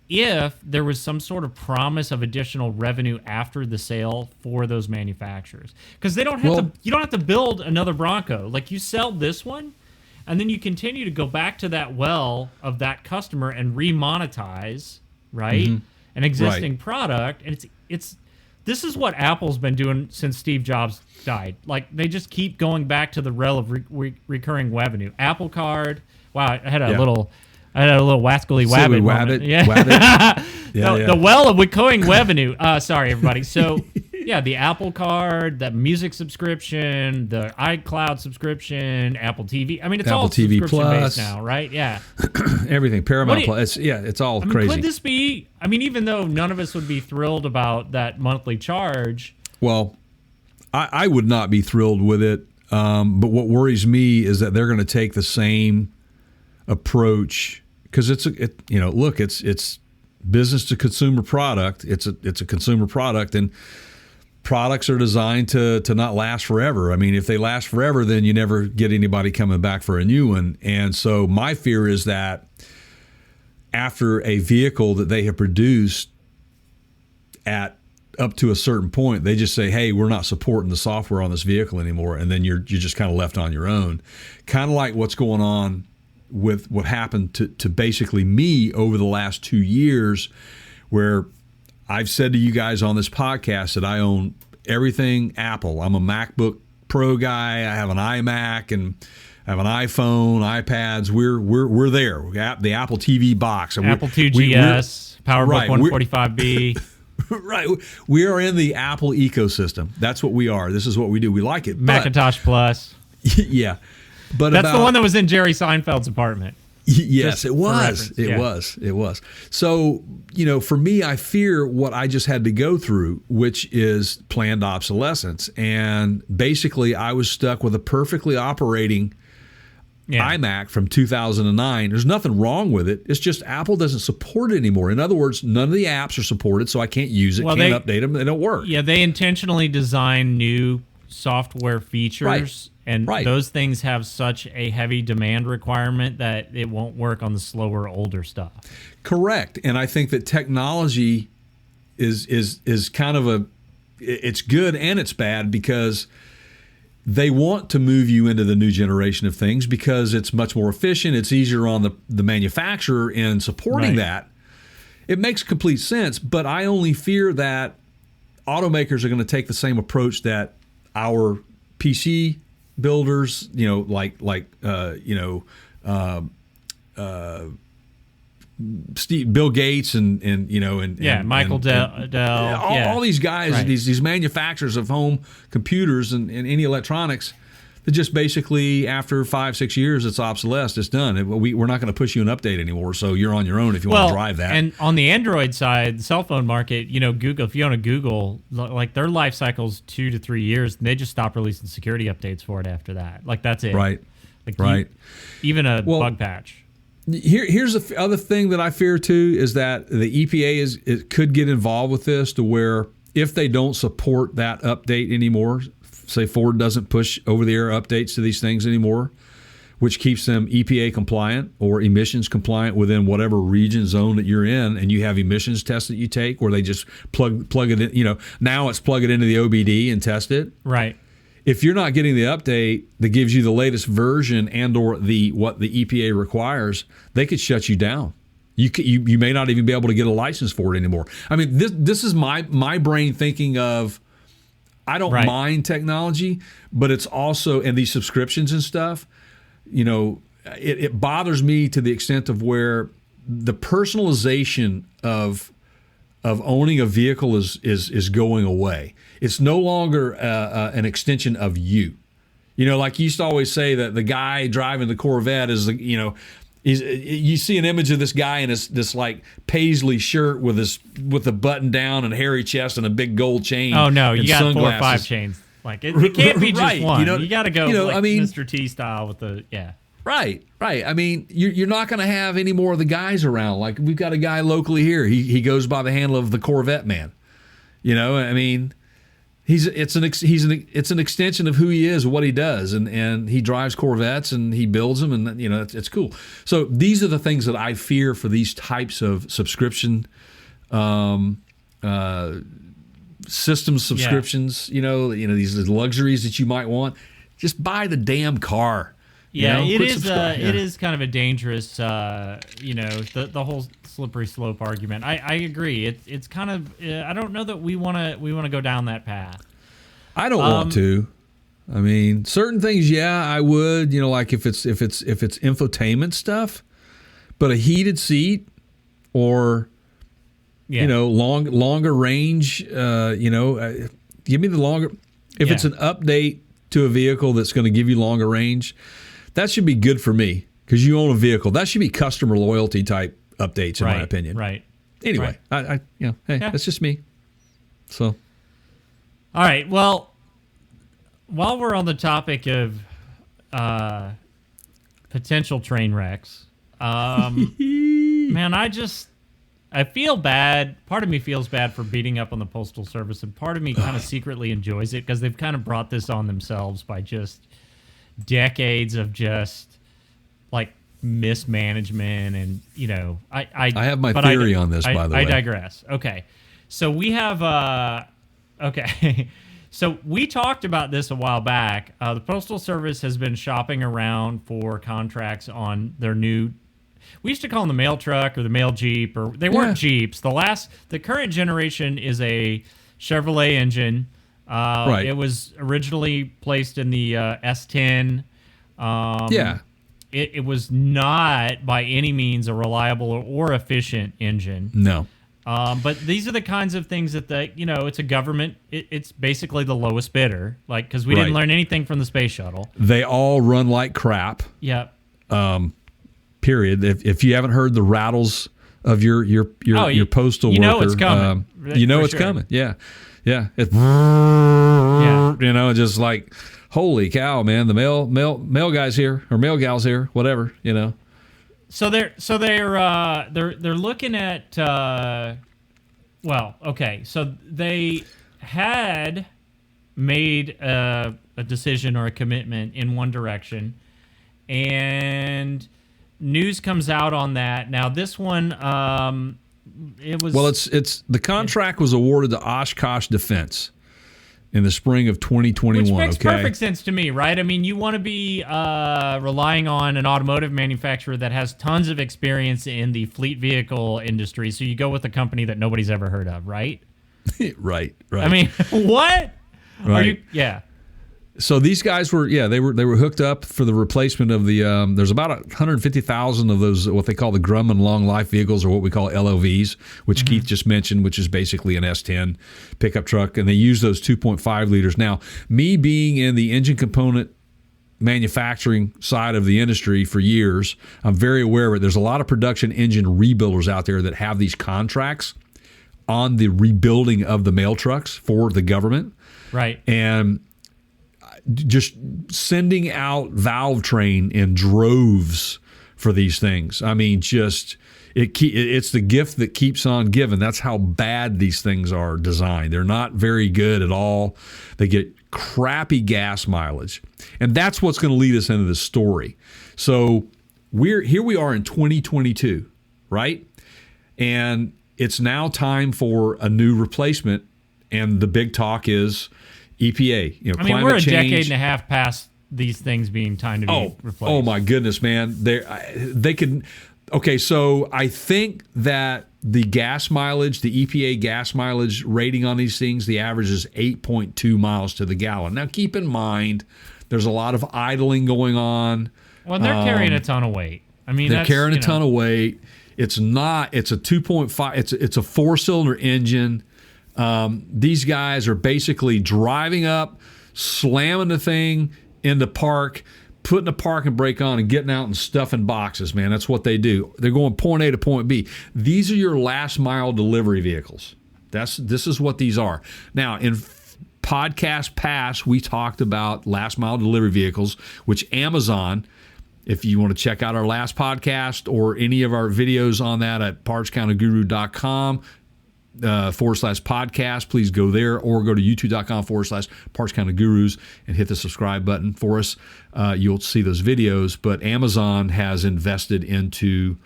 Speaker 2: if there was some sort of promise of additional revenue after the sale for those manufacturers? Because they don't have you don't have to build another Bronco. Like, you sell this one, and then you continue to go back to that well of that customer and remonetize, right?
Speaker 1: Mm-hmm.
Speaker 2: An existing product. And this is what Apple's been doing since Steve Jobs died. Like, they just keep going back to the realm of recurring revenue. Apple Card. Wow, I had a little wascally wabbit moment. Yeah. The well of recurring revenue. Sorry, everybody. So, yeah, the Apple Card, the music subscription, the iCloud subscription, Apple TV. I mean, it's
Speaker 1: Apple
Speaker 2: all
Speaker 1: TV
Speaker 2: subscription-based
Speaker 1: Plus
Speaker 2: now, right? Yeah.
Speaker 1: Everything. Paramount Plus. It's all crazy.
Speaker 2: Could this be, even though none of us would be thrilled about that monthly charge.
Speaker 1: Well, I would not be thrilled with it. But what worries me is that they're going to take the same approach, because it's business to consumer product. It's a consumer product, and products are designed to not last forever. I mean, if they last forever, then you never get anybody coming back for a new one. And so my fear is that after a vehicle that they have produced at up to a certain point, they just say, hey, we're not supporting the software on this vehicle anymore. And then you're just kind of left on your own. Kind of like what's going on with what happened to basically me over the last 2 years, where I've said to you guys on this podcast that I own everything Apple. I'm a MacBook Pro guy. I have an iMac and I have an iPhone, iPads. We're there. We got the Apple TV box.
Speaker 2: Apple 2GS, PowerBook 145B.
Speaker 1: Right. We are in the Apple ecosystem. That's what we are. This is what we do. We like it.
Speaker 2: Macintosh Plus.
Speaker 1: Yeah. But
Speaker 2: that's the one that was in Jerry Seinfeld's apartment.
Speaker 1: Yes, it was. It was. So, for me, I fear what I just had to go through, which is planned obsolescence. And basically, I was stuck with a perfectly operating iMac from 2009. There's nothing wrong with it. It's just Apple doesn't support it anymore. In other words, none of the apps are supported, so I can't use it, can't update them. They don't work.
Speaker 2: Yeah, they intentionally design new software features.
Speaker 1: Right.
Speaker 2: And those things have such a heavy demand requirement that it won't work on the slower, older stuff.
Speaker 1: Correct. And I think that technology is kind of it's good and it's bad, because they want to move you into the new generation of things because it's much more efficient. It's easier on the manufacturer in supporting that. It makes complete sense, but I only fear that automakers are going to take the same approach that our PC builders, Bill Gates and
Speaker 2: Michael Dell,
Speaker 1: all these guys, these manufacturers of home computers and any electronics, that just basically after 5-6 years, it's obsolete. It's done. We're not going to push you an update anymore. So you're on your own if you want to drive that.
Speaker 2: And on the Android side, the cell phone market, Google, if you own a Google, like their life cycle's 2 to 3 years, and they just stop releasing security updates for it after that. Like that's it.
Speaker 1: Right.
Speaker 2: Like
Speaker 1: right.
Speaker 2: Even a bug patch.
Speaker 1: Here's the other thing that I fear too is that the EPA could get involved with this to where if they don't support that update anymore, say Ford doesn't push over-the-air updates to these things anymore, which keeps them EPA compliant or emissions compliant within whatever region zone that you're in, and you have emissions tests that you take where they just plug it in. Now it's plug it into the OBD and test it.
Speaker 2: Right.
Speaker 1: If you're not getting the update that gives you the latest version and or what the EPA requires, they could shut you down. You may not even be able to get a license for it anymore. I mean, this is my brain thinking of, I don't mind technology, but it's also, and these subscriptions and stuff, it bothers me to the extent of where the personalization of owning a vehicle is going away. It's no longer an extension of you. Like you used to always say that the guy driving the Corvette is, you see an image of this guy in this like paisley shirt with a button down and hairy chest and a big gold chain.
Speaker 2: Oh no, you got
Speaker 1: sunglasses.
Speaker 2: 4 or 5 chains. Like it can't be just
Speaker 1: right.
Speaker 2: one. You got to go Mr. T style with the
Speaker 1: Right. I mean, you're not going to have any more of the guys around. Like we've got a guy locally here. He goes by the handle of the Corvette Man. I mean, it's an extension of who he is, what he does, and he drives Corvettes and he builds them, and it's cool. So these are the things that I fear for these types of subscription systems, subscriptions. These luxuries that you might want. Just buy the damn car.
Speaker 2: Yeah, it is kind of a dangerous, the whole slippery slope argument. I agree. It's kind of I don't know that we want to go down that path.
Speaker 1: I don't want to. I mean, certain things, yeah, I would. Like if it's infotainment stuff, but a heated seat or longer range. Give me the longer. If it's an update to a vehicle that's going to give you longer range. That should be good for me because you own a vehicle. That should be customer loyalty type updates, in my opinion.
Speaker 2: Right.
Speaker 1: Anyway, hey, that's just me. So,
Speaker 2: all right. Well, while we're on the topic of potential train wrecks, man, I feel bad. Part of me feels bad for beating up on the Postal Service, and part of me kind of secretly enjoys it because they've kind of brought this on themselves by just decades of just like mismanagement. And I have my
Speaker 1: theory on this, by the way.
Speaker 2: I digress. Okay, so we have so we talked about this a while back. The Postal Service has been shopping around for contracts on their new, we used to call them the mail truck or the mail Jeep, or they weren't Jeeps. The current generation is a Chevrolet engine. It was originally placed in the S10. It was not by any means a reliable or efficient engine.
Speaker 1: No.
Speaker 2: But these are the kinds of things that it's a government. It's basically the lowest bidder, like because we didn't learn anything from the space shuttle.
Speaker 1: They all run like crap.
Speaker 2: Yep.
Speaker 1: Period. If you haven't heard the rattles of your postal worker,
Speaker 2: know it's coming.
Speaker 1: It's coming. Yeah. It's just like, holy cow, man! The mail guy's here or mail gal's here, whatever.
Speaker 2: So they're looking at So they had made a decision or a commitment in one direction, and news comes out on that. Now this one,
Speaker 1: it's the contract was awarded to Oshkosh Defense in the spring of 2021.
Speaker 2: Which makes perfect sense to me, right? I mean, you want to be relying on an automotive manufacturer that has tons of experience in the fleet vehicle industry, so you go with a company that nobody's ever heard of, right?
Speaker 1: Right.
Speaker 2: I mean, what?
Speaker 1: Right.
Speaker 2: Yeah.
Speaker 1: So these guys were hooked up for the replacement of the there's about 150,000 of those what they call the Grumman long life vehicles, or what we call LOVs, which Keith just mentioned, which is basically an S10 pickup truck, and they use those 2.5 liters. Now, me being in the engine component manufacturing side of the industry for years. I'm very aware of it. There's a lot of production engine rebuilders out there that have these contracts on the rebuilding of the mail trucks for the government.
Speaker 2: Right.
Speaker 1: And just sending out valve train in droves for these things. I mean, just it's the gift that keeps on giving. That's how bad these things are designed. They're not very good at all. They get crappy gas mileage. And that's what's going to lead us into this story. So here we are in 2022, right? And it's now time for a new replacement. And the big talk is EPA.
Speaker 2: I mean, we're a decade and a half past these things being time to be replaced.
Speaker 1: Oh my goodness, man! They could. Okay, so I think that the gas mileage, the EPA gas mileage rating on these things, the average is 8.2 miles to the gallon. Now, keep in mind, there's a lot of idling going on.
Speaker 2: Well, they're carrying a ton of weight. I mean,
Speaker 1: they're carrying a ton of weight. It's not. It's a 2.5. It's a 4-cylinder engine. These guys are basically driving up, slamming the thing into park, putting the parking brake on and getting out and stuffing boxes, man. That's what they do. They're going point A to point B. These are your last mile delivery vehicles. This is what these are. Now, in podcast past, we talked about last mile delivery vehicles, which Amazon, if you want to check out our last podcast or any of our videos on that at partscounterguru.com, /podcast, please go there, or go to youtube.com/Parts Counter Gurus and hit the subscribe button for us. You'll see those videos. But Amazon has invested into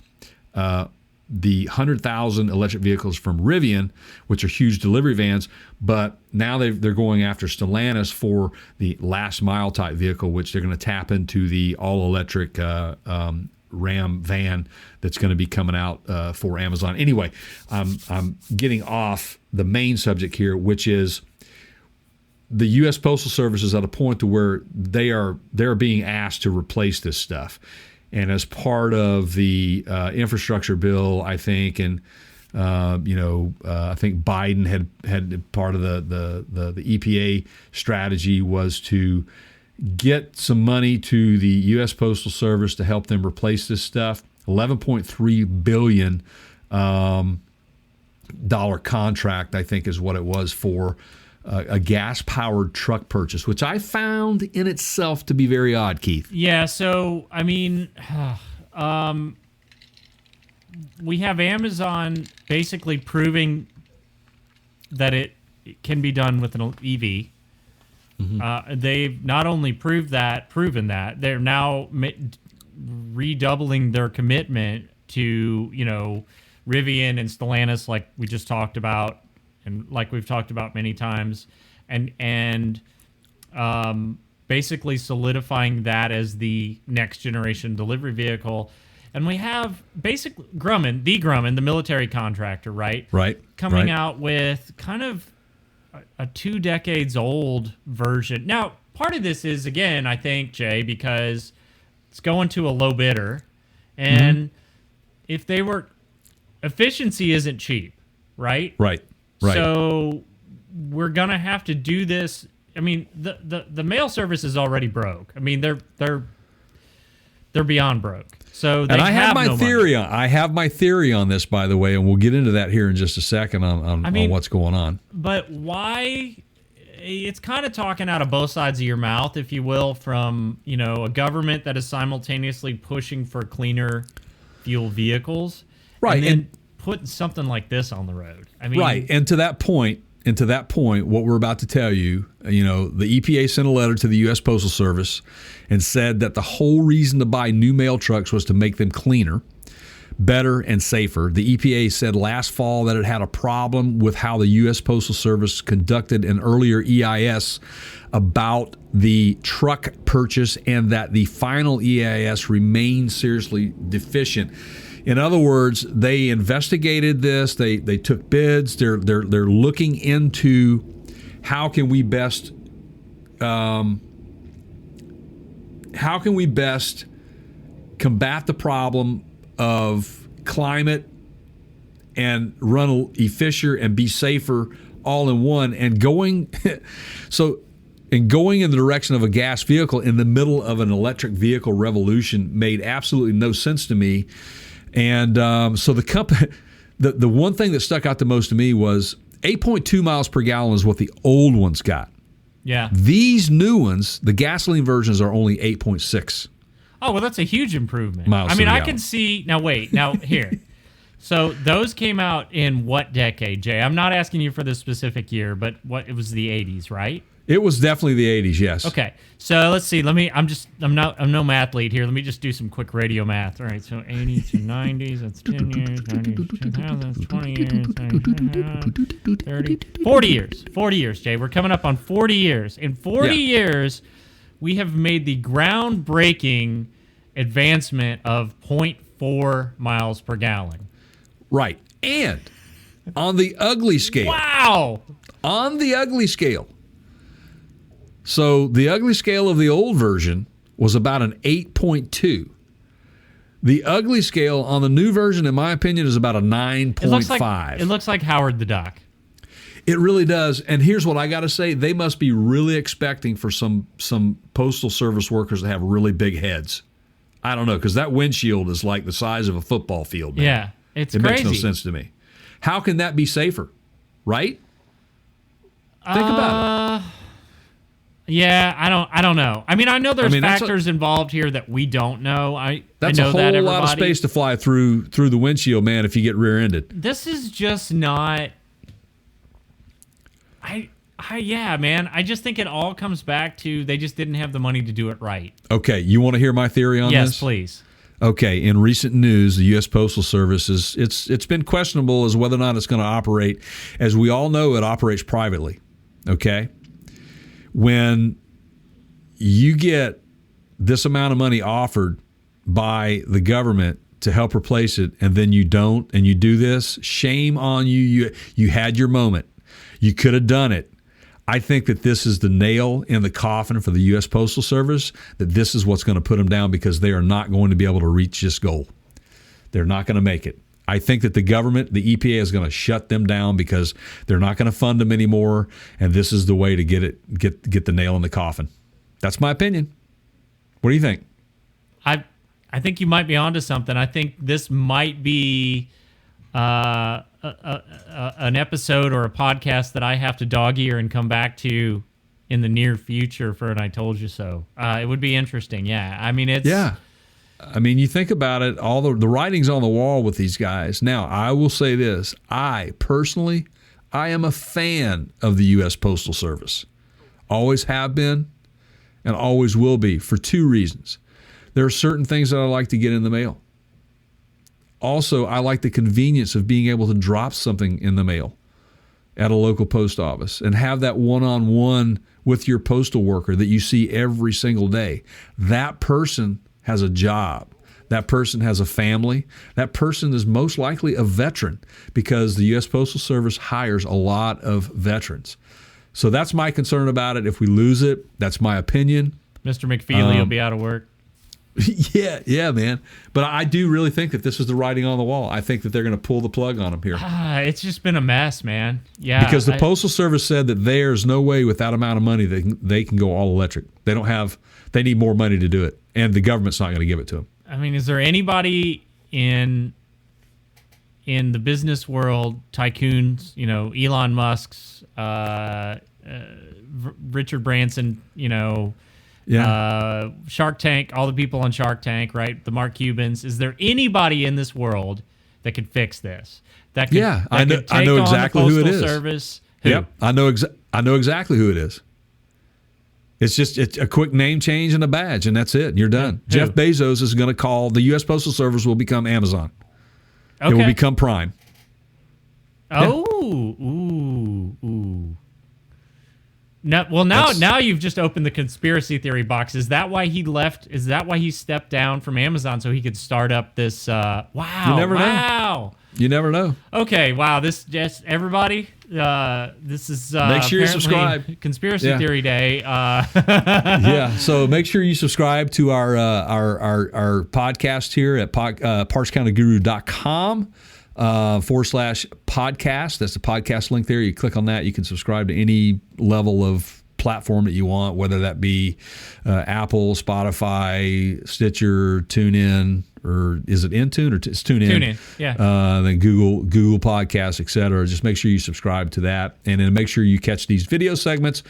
Speaker 1: the 100,000 electric vehicles from Rivian, which are huge delivery vans. But now they're going after Stellantis for the last mile type vehicle, which they're going to tap into the all electric Ram van that's going to be coming out for Amazon. Anyway, I'm getting off the main subject here, which is the U.S. Postal Service is at a point to where they're being asked to replace this stuff. And as part of the infrastructure bill, I think, and I think Biden had part of the EPA strategy was to get some money to the U.S. Postal Service to help them replace this stuff. $11.3 billion dollar contract, I think, is what it was for a gas-powered truck purchase, which I found in itself to be very odd, Keith.
Speaker 2: Yeah, so, I mean, we have Amazon basically proving that it can be done with an EV. Mm-hmm. They've not only proven that, they're now redoubling their commitment to, Rivian and Stellantis, like we just talked about, and like we've talked about many times, and basically solidifying that as the next generation delivery vehicle. And we have basically Grumman, the military contractor, right?
Speaker 1: Right.
Speaker 2: Coming out with kind of a 2 decades old version. Now, part of this is, again, I think, Jay, because it's going to a low bidder. And if they were, efficiency isn't cheap, right?
Speaker 1: Right.
Speaker 2: So we're going to have to do this. I mean, the mail service is already broke. I mean, they're beyond broke. So
Speaker 1: I have my theory on this, by the way, and we'll get into that here in just a second on what's going on.
Speaker 2: But why? It's kind of talking out of both sides of your mouth, if you will, from a government that is simultaneously pushing for cleaner fuel vehicles,
Speaker 1: right,
Speaker 2: and then putting something like this on the road. I mean,
Speaker 1: right, and to that point, what we're about to tell you, the EPA sent a letter to the U.S. Postal Service and said that the whole reason to buy new mail trucks was to make them cleaner, better, and safer. The EPA said last fall that it had a problem with how the U.S. Postal Service conducted an earlier EIS about the truck purchase and that the final EIS remained seriously deficient. In other words, they investigated this. They took bids. They're looking into how can we best combat the problem of climate and run efficient and be safer all in one. And going, so And going in the direction of a gas vehicle in the middle of an electric vehicle revolution made absolutely no sense to me. And so the company, the one thing that stuck out the most to me was 8.2 miles per gallon is what the old ones got.
Speaker 2: Yeah.
Speaker 1: These new ones, the gasoline versions, are only 8.6.
Speaker 2: Oh, well, that's a huge improvement.
Speaker 1: Miles
Speaker 2: I mean,
Speaker 1: per
Speaker 2: I
Speaker 1: gallon.
Speaker 2: can see. Now, wait. Now, here. So those came out in what decade, Jay? I'm not asking you for the specific year, but it was the 80s, right?
Speaker 1: It was definitely the 80s, yes.
Speaker 2: Okay. So let's see. I'm no mathlete here. Let me just do some quick radio math. All right. So 80s to 90s, that's 10 years. 90s to 2000, that's 20 years. 30, 40 years. 40 years, Jay. We're coming up on 40 years. In 40 years, we have made the groundbreaking advancement of 0.4 miles per gallon.
Speaker 1: Right. And on the ugly scale.
Speaker 2: Wow.
Speaker 1: On the ugly scale. So the ugly scale of the old version was about an 8.2. The ugly scale on the new version, in my opinion, is about a 9.5.
Speaker 2: It looks like Howard the Duck.
Speaker 1: It really does. And here's what I got to say. They must be really expecting for some Postal Service workers to have really big heads. I don't know, because that windshield is like the size of a football field. Man.
Speaker 2: Yeah, it
Speaker 1: crazy.
Speaker 2: makes
Speaker 1: no sense to me. How can that be safer? Right? Think about it.
Speaker 2: Yeah, I don't know. I mean, I know there's factors involved here that we don't know.
Speaker 1: That's
Speaker 2: I know
Speaker 1: a whole lot of space to fly through the windshield, man, if you get rear-ended.
Speaker 2: This is just not... yeah, man. I just think it all comes back to they just didn't have the money to do it right.
Speaker 1: Okay, you want to hear my theory on this?
Speaker 2: Yes, please.
Speaker 1: Okay, in recent news, the U.S. Postal Service it's been questionable as whether or not it's going to operate. As we all know, it operates privately. Okay? When you get this amount of money offered by the government to help replace it, and then you don't, and you do this, shame on you. You had your moment. You could have done it. I think that this is the nail in the coffin for the U.S. Postal Service, that this is what's going to put them down because they are not going to be able to reach this goal. They're not going to make it. I think that the government, the EPA, is going to shut them down because they're not going to fund them anymore, and this is the way to get the nail in the coffin. That's my opinion. What do you think?
Speaker 2: I think you might be onto something. I think this might be an episode or a podcast that I have to dog ear and come back to in the near future for an I Told You So. It would be interesting. Yeah. I mean, I mean, you think about it, all the writing's on the wall with these guys. Now, I will say this. I am a fan of the U.S. Postal Service. Always have been and always will be for two reasons. There are certain things that I like to get in the mail. Also, I like the convenience of being able to drop something in the mail at a local post office and have that one-on-one with your postal worker that you see every single day. That person has a job. That person has a family. That person is most likely a veteran because the U.S. Postal Service hires a lot of veterans. So that's my concern about it. If we lose it, that's my opinion. Mr. McFeely will be out of work.
Speaker 1: Yeah, man. But I do really think that this is the writing on the wall. I think that they're going to pull the plug on them here.
Speaker 2: It's just been a mess, man. Yeah.
Speaker 1: Because the Postal Service said that there's no way with that amount of money they can go all electric. They need more money to do it. And the government's not going to give it to them.
Speaker 2: I mean, is there anybody in the business world, tycoons, Elon Musk's, Richard Branson, Shark Tank, all the people on Shark Tank, right? The Mark Cubans. Is there anybody in this world that could fix this? I
Speaker 1: know exactly who it is.
Speaker 2: Service.
Speaker 1: Who? Yep, I know exactly who it is. It's a quick name change and a badge, and that's it. And you're done.
Speaker 2: Who?
Speaker 1: Jeff Bezos is going to call the U.S. Postal Service will become Amazon.
Speaker 2: Okay.
Speaker 1: It will become Prime.
Speaker 2: Oh, yeah. Ooh. Now you've just opened the conspiracy theory box. Is that why he left? Is that why he stepped down from Amazon so he could start up this? Wow.
Speaker 1: You never know. You never know.
Speaker 2: Okay. Wow. This just everybody. This is
Speaker 1: make sure you subscribe.
Speaker 2: Conspiracy Theory Day.
Speaker 1: Yeah. So make sure you subscribe to our podcast here at partscounterguru.com. /podcast. That's the podcast link there. You click on that. You can subscribe to any level of platform that you want, whether that be Apple, Spotify, Stitcher, TuneIn, or is it Intune or it's TuneIn?
Speaker 2: TuneIn, yeah.
Speaker 1: Then Google Podcasts, etc. Just make sure you subscribe to that, and then make sure you catch these video segments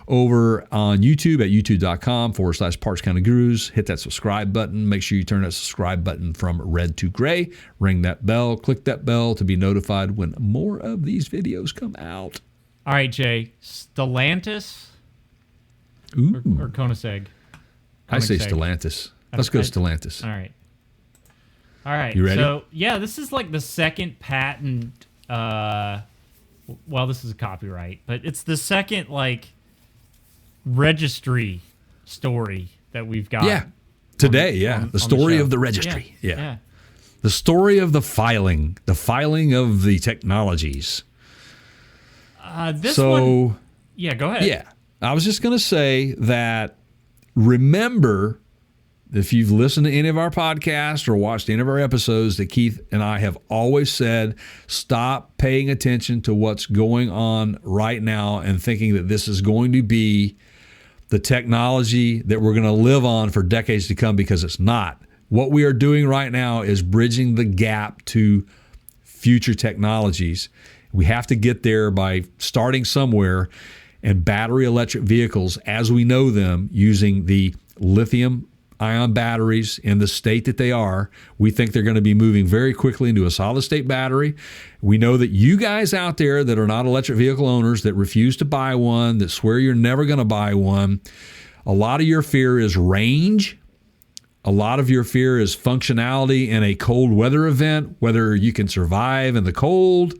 Speaker 1: over on YouTube at youtube.com/Parts County Gurus. Hit that subscribe button. Make sure you turn that subscribe button from red to gray. Ring that bell. Click that bell to be notified when more of these videos come out.
Speaker 2: All right, Jay. Stellantis or Koenigsegg?
Speaker 1: I say Stellantis. Let's go Stellantis.
Speaker 2: All right. All right.
Speaker 1: You ready?
Speaker 2: So, yeah, this is like the second patent. Well, this is a copyright, but it's the second, like, registry story that we've got.
Speaker 1: Yeah. Today, the story of the registry. Yeah. The story of the filing of the technologies.
Speaker 2: This one. Yeah, go ahead.
Speaker 1: Yeah. I was just going to say that remember, if you've listened to any of our podcasts or watched any of our episodes, that Keith and I have always said, stop paying attention to what's going on right now and thinking that this is going to be the technology that we're going to live on for decades to come, because it's not. What we are doing right now is bridging the gap to future technologies. We have to get there by starting somewhere, and battery electric vehicles, as we know them, using the lithium-ion batteries in the state that they are, we think they're going to be moving very quickly into a solid-state battery. We know that you guys out there that are not electric vehicle owners, that refuse to buy one, that swear you're never going to buy one, a lot of your fear is range. A lot of your fear is functionality in a cold weather event, whether you can survive in the cold,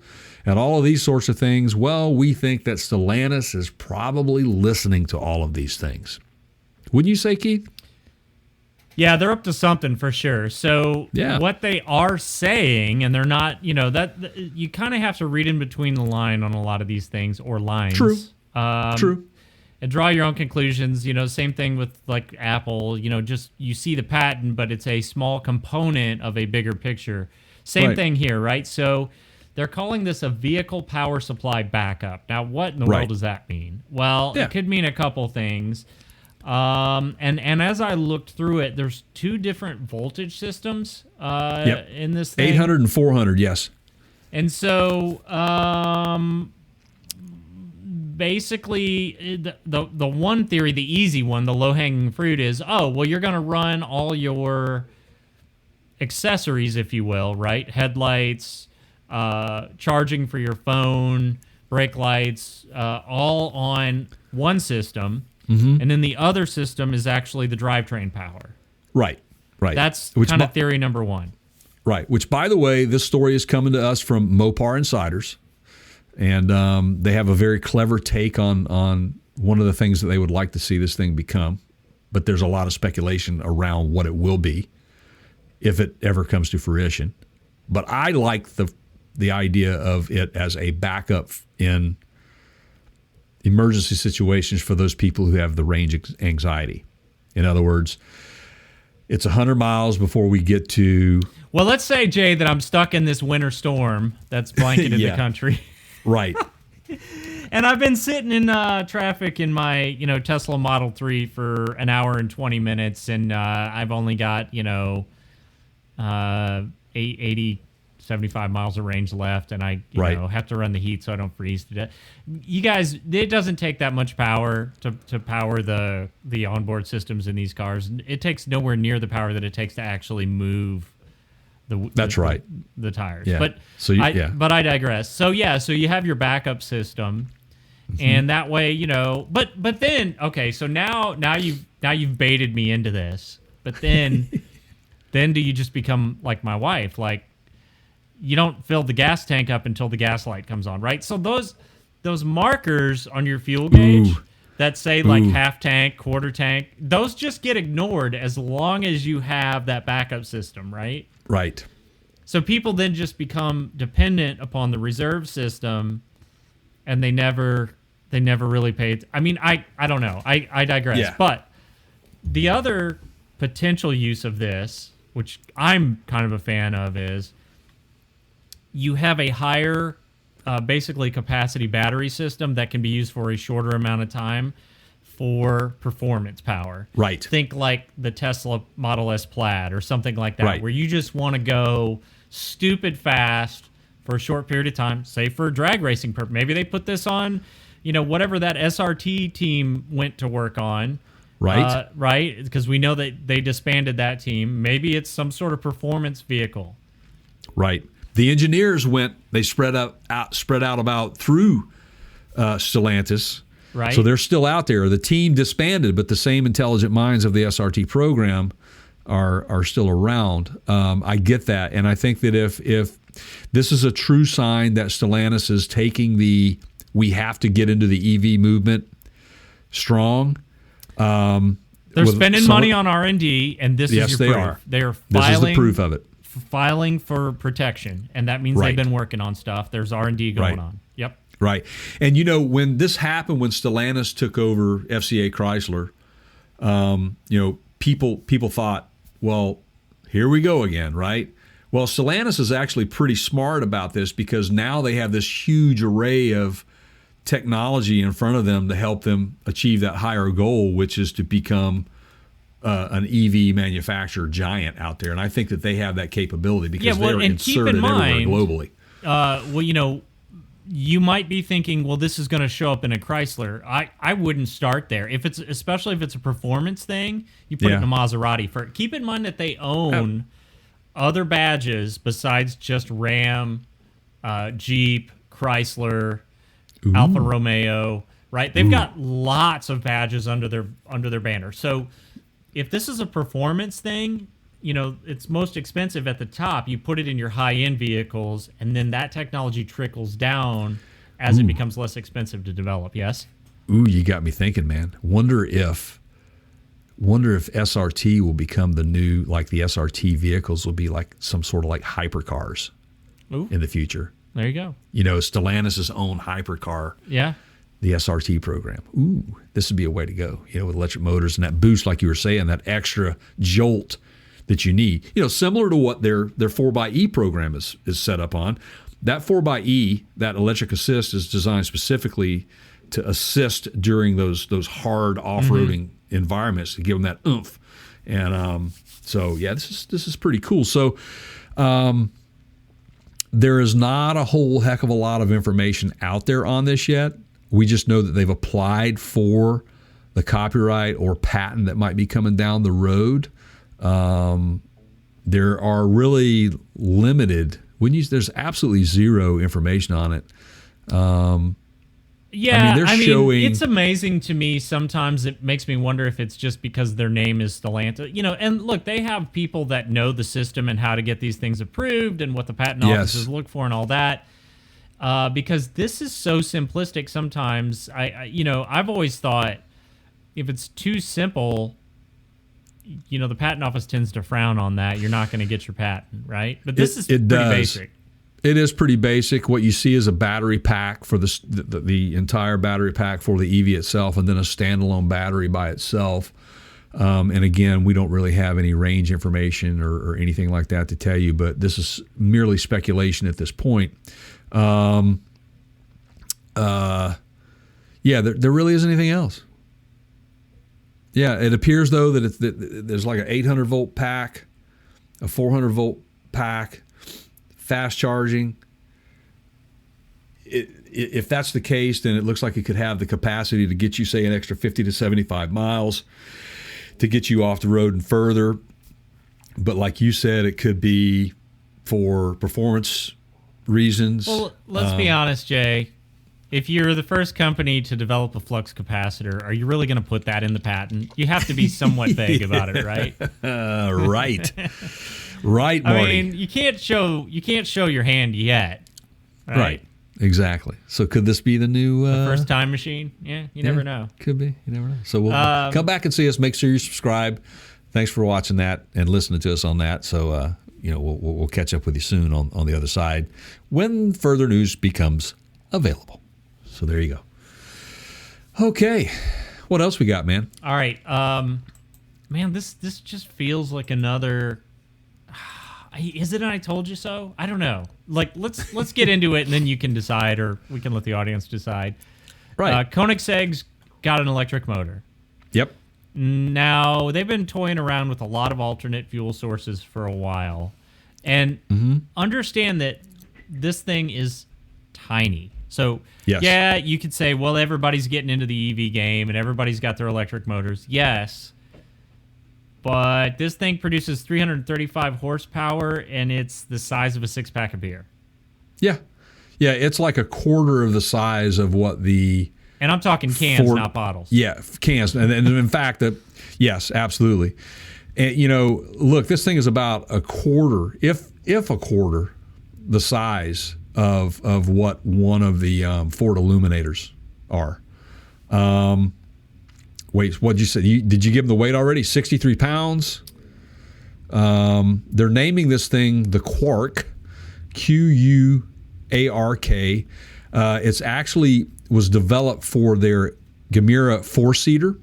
Speaker 1: and all of these sorts of things. Well, we think that Stellantis is probably listening to all of these things. Wouldn't you say, Keith?
Speaker 2: Yeah, they're up to something for sure. So what they are saying, and they're not, that you kind of have to read in between the line on a lot of these things, or lines.
Speaker 1: True.
Speaker 2: True. And draw your own conclusions. Same thing with like Apple. Just you see the patent, but it's a small component of a bigger picture. Same thing here, right? So they're calling this a vehicle power supply backup. Now, what in the world does that mean? Well, it could mean a couple things. And as I looked through it, there's two different voltage systems in this thing.
Speaker 1: 800 and 400, yes.
Speaker 2: And so basically the one theory, the easy one, the low-hanging fruit is, you're going to run all your accessories, if you will, right? Headlights, charging for your phone, brake lights, all on one system. Mm-hmm. And then the other system is actually the drivetrain power. Right. That's kind of theory number one.
Speaker 1: Right. Which, by the way, this story is coming to us from Mopar Insiders. And they have a very clever take on one of the things that they would like to see this thing become. But there's a lot of speculation around what it will be if it ever comes to fruition. But I like the idea of it as a backup in emergency situations for those people who have the range anxiety. In other words, it's 100 miles before we get to...
Speaker 2: Well, let's say, Jay, that I'm stuck in this winter storm that's blanketed the country.
Speaker 1: Right.
Speaker 2: And I've been sitting in traffic in my, Tesla Model 3 for an hour and 20 minutes, and I've only got, 80, 75 miles of range left, and I have to run the heat so I don't freeze to death. You guys, it doesn't take that much power to power the onboard systems in these cars. It takes nowhere near the power that it takes to actually move the tires.
Speaker 1: Yeah.
Speaker 2: But but I digress. So you have your backup system, and that way, but then so now you've baited me into this. But then do you just become like my wife, like you don't fill the gas tank up until the gas light comes on, right? So those markers on your fuel gauge that say like half tank, quarter tank, those just get ignored as long as you have that backup system, right?
Speaker 1: Right.
Speaker 2: So people then just become dependent upon the reserve system, and they never really paid. I mean, I don't know. I digress. Yeah. But the other potential use of this, which I'm kind of a fan of, is you have a higher basically capacity battery system that can be used for a shorter amount of time. for performance power.
Speaker 1: Right.
Speaker 2: Think like the Tesla Model S Plaid or something like that,
Speaker 1: Right.
Speaker 2: where you just want to go stupid fast for a short period of time, say for drag racing purpose. Maybe they put this on, whatever that SRT team went to work on.
Speaker 1: Right.
Speaker 2: Right? Because we know that they disbanded that team. Maybe it's some sort of performance vehicle.
Speaker 1: Right. The engineers they spread out about through Stellantis.
Speaker 2: Right.
Speaker 1: So they're still out there. The team disbanded, but the same intelligent minds of the SRT program are still around. I get that. And I think that if this is a true sign that Stellantis is taking we have to get into the EV movement strong.
Speaker 2: They're spending money on R&D, and this is your proof. They are
Speaker 1: this is the proof of it.
Speaker 2: Filing for protection, and that means they've been working on stuff. There's R&D going on. Yep.
Speaker 1: Right. And when this happened, when Stellantis took over FCA Chrysler, people thought, well, here we go again, right? Well, Stellantis is actually pretty smart about this because now they have this huge array of technology in front of them to help them achieve that higher goal, which is to become an EV manufacturer giant out there. And I think that they have that capability because they're inserted everywhere globally.
Speaker 2: You might be thinking, well, this is going to show up in a Chrysler. I wouldn't start there. Especially if it's a performance thing, you put it in a Maserati. Keep in mind that they own other badges besides just Ram, Jeep, Chrysler, Alfa Romeo, right? They've got lots of badges under their banner. So if this is a performance thing, it's most expensive at the top. You put it in your high-end vehicles, and then that technology trickles down as it becomes less expensive to develop. Yes?
Speaker 1: Ooh, you got me thinking, man. Wonder if SRT will become the new, like the SRT vehicles will be like some sort of like hypercars in the future.
Speaker 2: There you go.
Speaker 1: Stellantis' own hypercar.
Speaker 2: Yeah.
Speaker 1: The SRT program. Ooh, this would be a way to go, with electric motors and that boost, like you were saying, that extra jolt that you need. Similar to what their 4xe program is set up on. That 4xe, that electric assist, is designed specifically to assist during those hard off-roading environments to give them that oomph. And this is pretty cool. So there is not a whole heck of a lot of information out there on this yet. We just know that they've applied for the copyright or patent that might be coming down the road. There are really limited. There's absolutely zero information on it. They're showing.
Speaker 2: It's amazing to me. Sometimes it makes me wonder if it's just because their name is Stellantis. And look, they have people that know the system and how to get these things approved and what the patent offices look for and all that. Because this is so simplistic. Sometimes I've always thought if it's too simple, the patent office tends to frown on that. You're not going to get your patent, right? But this is pretty basic.
Speaker 1: It is pretty basic. What you see is a battery pack for the entire battery pack for the EV itself, and then a standalone battery by itself. And again, we don't really have any range information or anything like that to tell you, but this is merely speculation at this point. There really isn't anything else. Yeah, it appears though that there's like an 800 volt pack, a 400 volt pack, fast charging. If that's the case, then it looks like it could have the capacity to get you, say, an extra 50 to 75 miles to get you off the road and further. But like you said, it could be for performance reasons.
Speaker 2: Well, let's be honest, Jay. If you're the first company to develop a flux capacitor, are you really going to put that in the patent? You have to be somewhat vague about it, right?
Speaker 1: Right. Right, Marty.
Speaker 2: You can't show your hand yet.
Speaker 1: Right. Exactly. So could this be the new
Speaker 2: first time machine? Yeah, you never know.
Speaker 1: Could be. You never know. So we'll come back and see us. Make sure you subscribe. Thanks for watching that and listening to us on that. So we'll catch up with you soon on the other side when further news becomes available. So there you go. Okay. What else we got, man?
Speaker 2: All right. Man, this just feels like another. Is it an I told you so? I don't know. Like, let's get into it, and then you can decide, or we can let the audience decide.
Speaker 1: Right.
Speaker 2: Koenigsegg's got an electric motor.
Speaker 1: Yep.
Speaker 2: Now, they've been toying around with a lot of alternate fuel sources for a while. And understand that this thing is tiny. So,
Speaker 1: Yes.
Speaker 2: yeah, you could say, well, everybody's getting into the EV game and everybody's got their electric motors. Yes. But this thing produces 335 horsepower, and it's the size of a six-pack of beer.
Speaker 1: Yeah. Yeah, it's like a quarter of the size of what the...
Speaker 2: And I'm talking cans, not bottles.
Speaker 1: Yeah, cans. And in fact, yes, absolutely. And, look, this thing is about a quarter, if a quarter, the size of what one of the Ford Illuminators are. Wait, what did you say? Did you give them the weight already? 63 pounds. They're naming this thing the Quark, Q-U-A-R-K. It's actually was developed for their Gemera four-seater,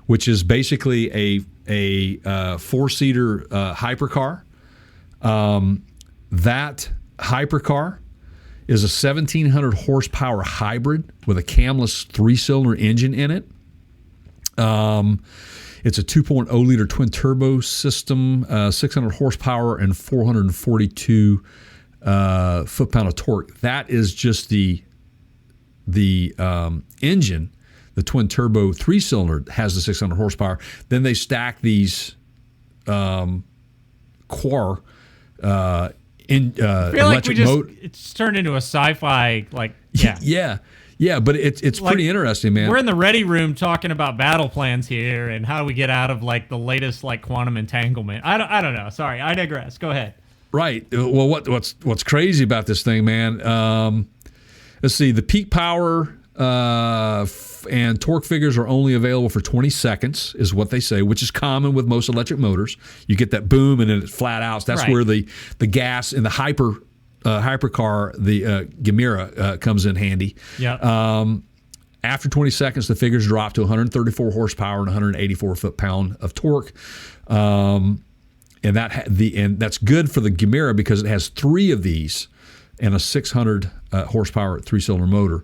Speaker 1: which is basically a four-seater hypercar. That hypercar is a 1,700 horsepower hybrid with a camless three-cylinder engine in it. It's a 2.0 liter twin turbo system, 600 horsepower and 442 foot-pound of torque. That is just the engine. The twin turbo three-cylinder has the 600 horsepower. Then they stack these Quar
Speaker 2: I feel like it's turned into a sci-fi,
Speaker 1: yeah, but it's like, pretty interesting, man.
Speaker 2: We're in the ready room talking about battle plans here and how we get out of like the latest like quantum entanglement. I don't know. Sorry, I digress. Go ahead.
Speaker 1: Right. Well, what's crazy about this thing, man? Let's see. The peak power and torque figures are only available for 20 seconds, is what they say, which is common with most electric motors. You get that boom and then it flat out. That's right. Where the gas in the hypercar, the Gemera, comes in handy.
Speaker 2: Yeah.
Speaker 1: After 20 seconds, the figures drop to 134 horsepower and 184 foot-pound of torque. And that's good for the Gemera because it has three of these and a 600 horsepower three-cylinder motor.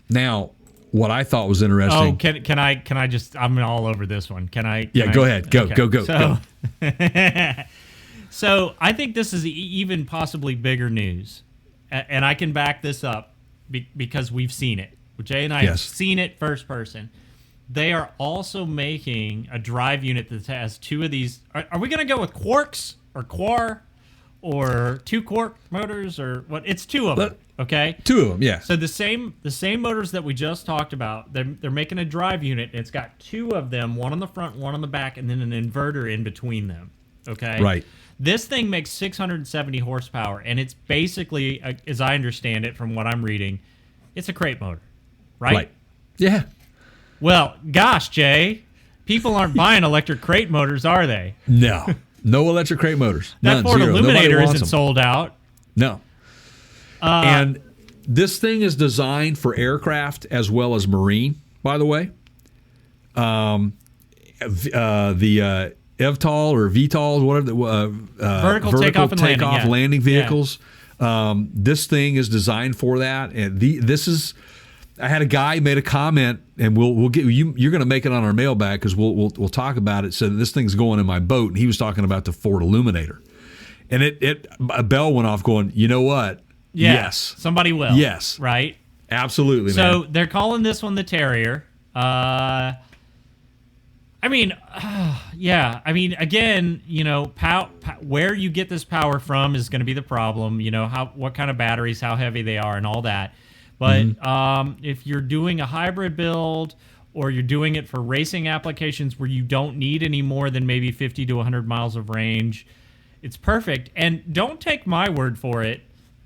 Speaker 1: Now, what I thought was interesting.
Speaker 2: Oh, can I just? I'm all over this one. Can I?
Speaker 1: Yeah, go ahead. Go.
Speaker 2: So, so I think this is even possibly bigger news, and I can back this up because we've seen it. Jay and I have seen it first person. They are also making a drive unit that has two of these. Are we going to go with quarks or Quar or two quark motors or what? It's two of them. Okay,
Speaker 1: two of them. Yeah.
Speaker 2: So the same motors that we just talked about. They're making a drive unit. And it's got two of them, one on the front, one on the back, and then an inverter in between them. Okay.
Speaker 1: Right.
Speaker 2: This thing makes 670 horsepower, and it's basically, as I understand it from what I'm reading, it's a crate motor, right?
Speaker 1: Right. Yeah.
Speaker 2: Well, gosh, Jay, people aren't buying electric crate motors, are they?
Speaker 1: No electric crate motors.
Speaker 2: That Ford Illuminator isn't sold out.
Speaker 1: No. And this thing is designed for aircraft as well as marine, by the way. The EVTOL or VTOLs, whatever,
Speaker 2: vertical takeoff and
Speaker 1: landing vehicles. Yeah. This thing is designed for that. And I had a guy made a comment, and we'll get you. You're going to make it on our mailbag because we'll talk about it. Said this thing's going in my boat, and he was talking about the Ford Illuminator, and a bell went off, going, you know what?
Speaker 2: Yeah,
Speaker 1: yes,
Speaker 2: somebody will.
Speaker 1: Yes,
Speaker 2: right.
Speaker 1: Absolutely.
Speaker 2: So
Speaker 1: man.
Speaker 2: They're calling this one the Terrier. I mean, again, where you get this power from is going to be the problem. What kind of batteries, how heavy they are, and all that. But if you're doing a hybrid build or you're doing it for racing applications where you don't need any more than maybe 50 to 100 miles of range, it's perfect. And don't take my word for it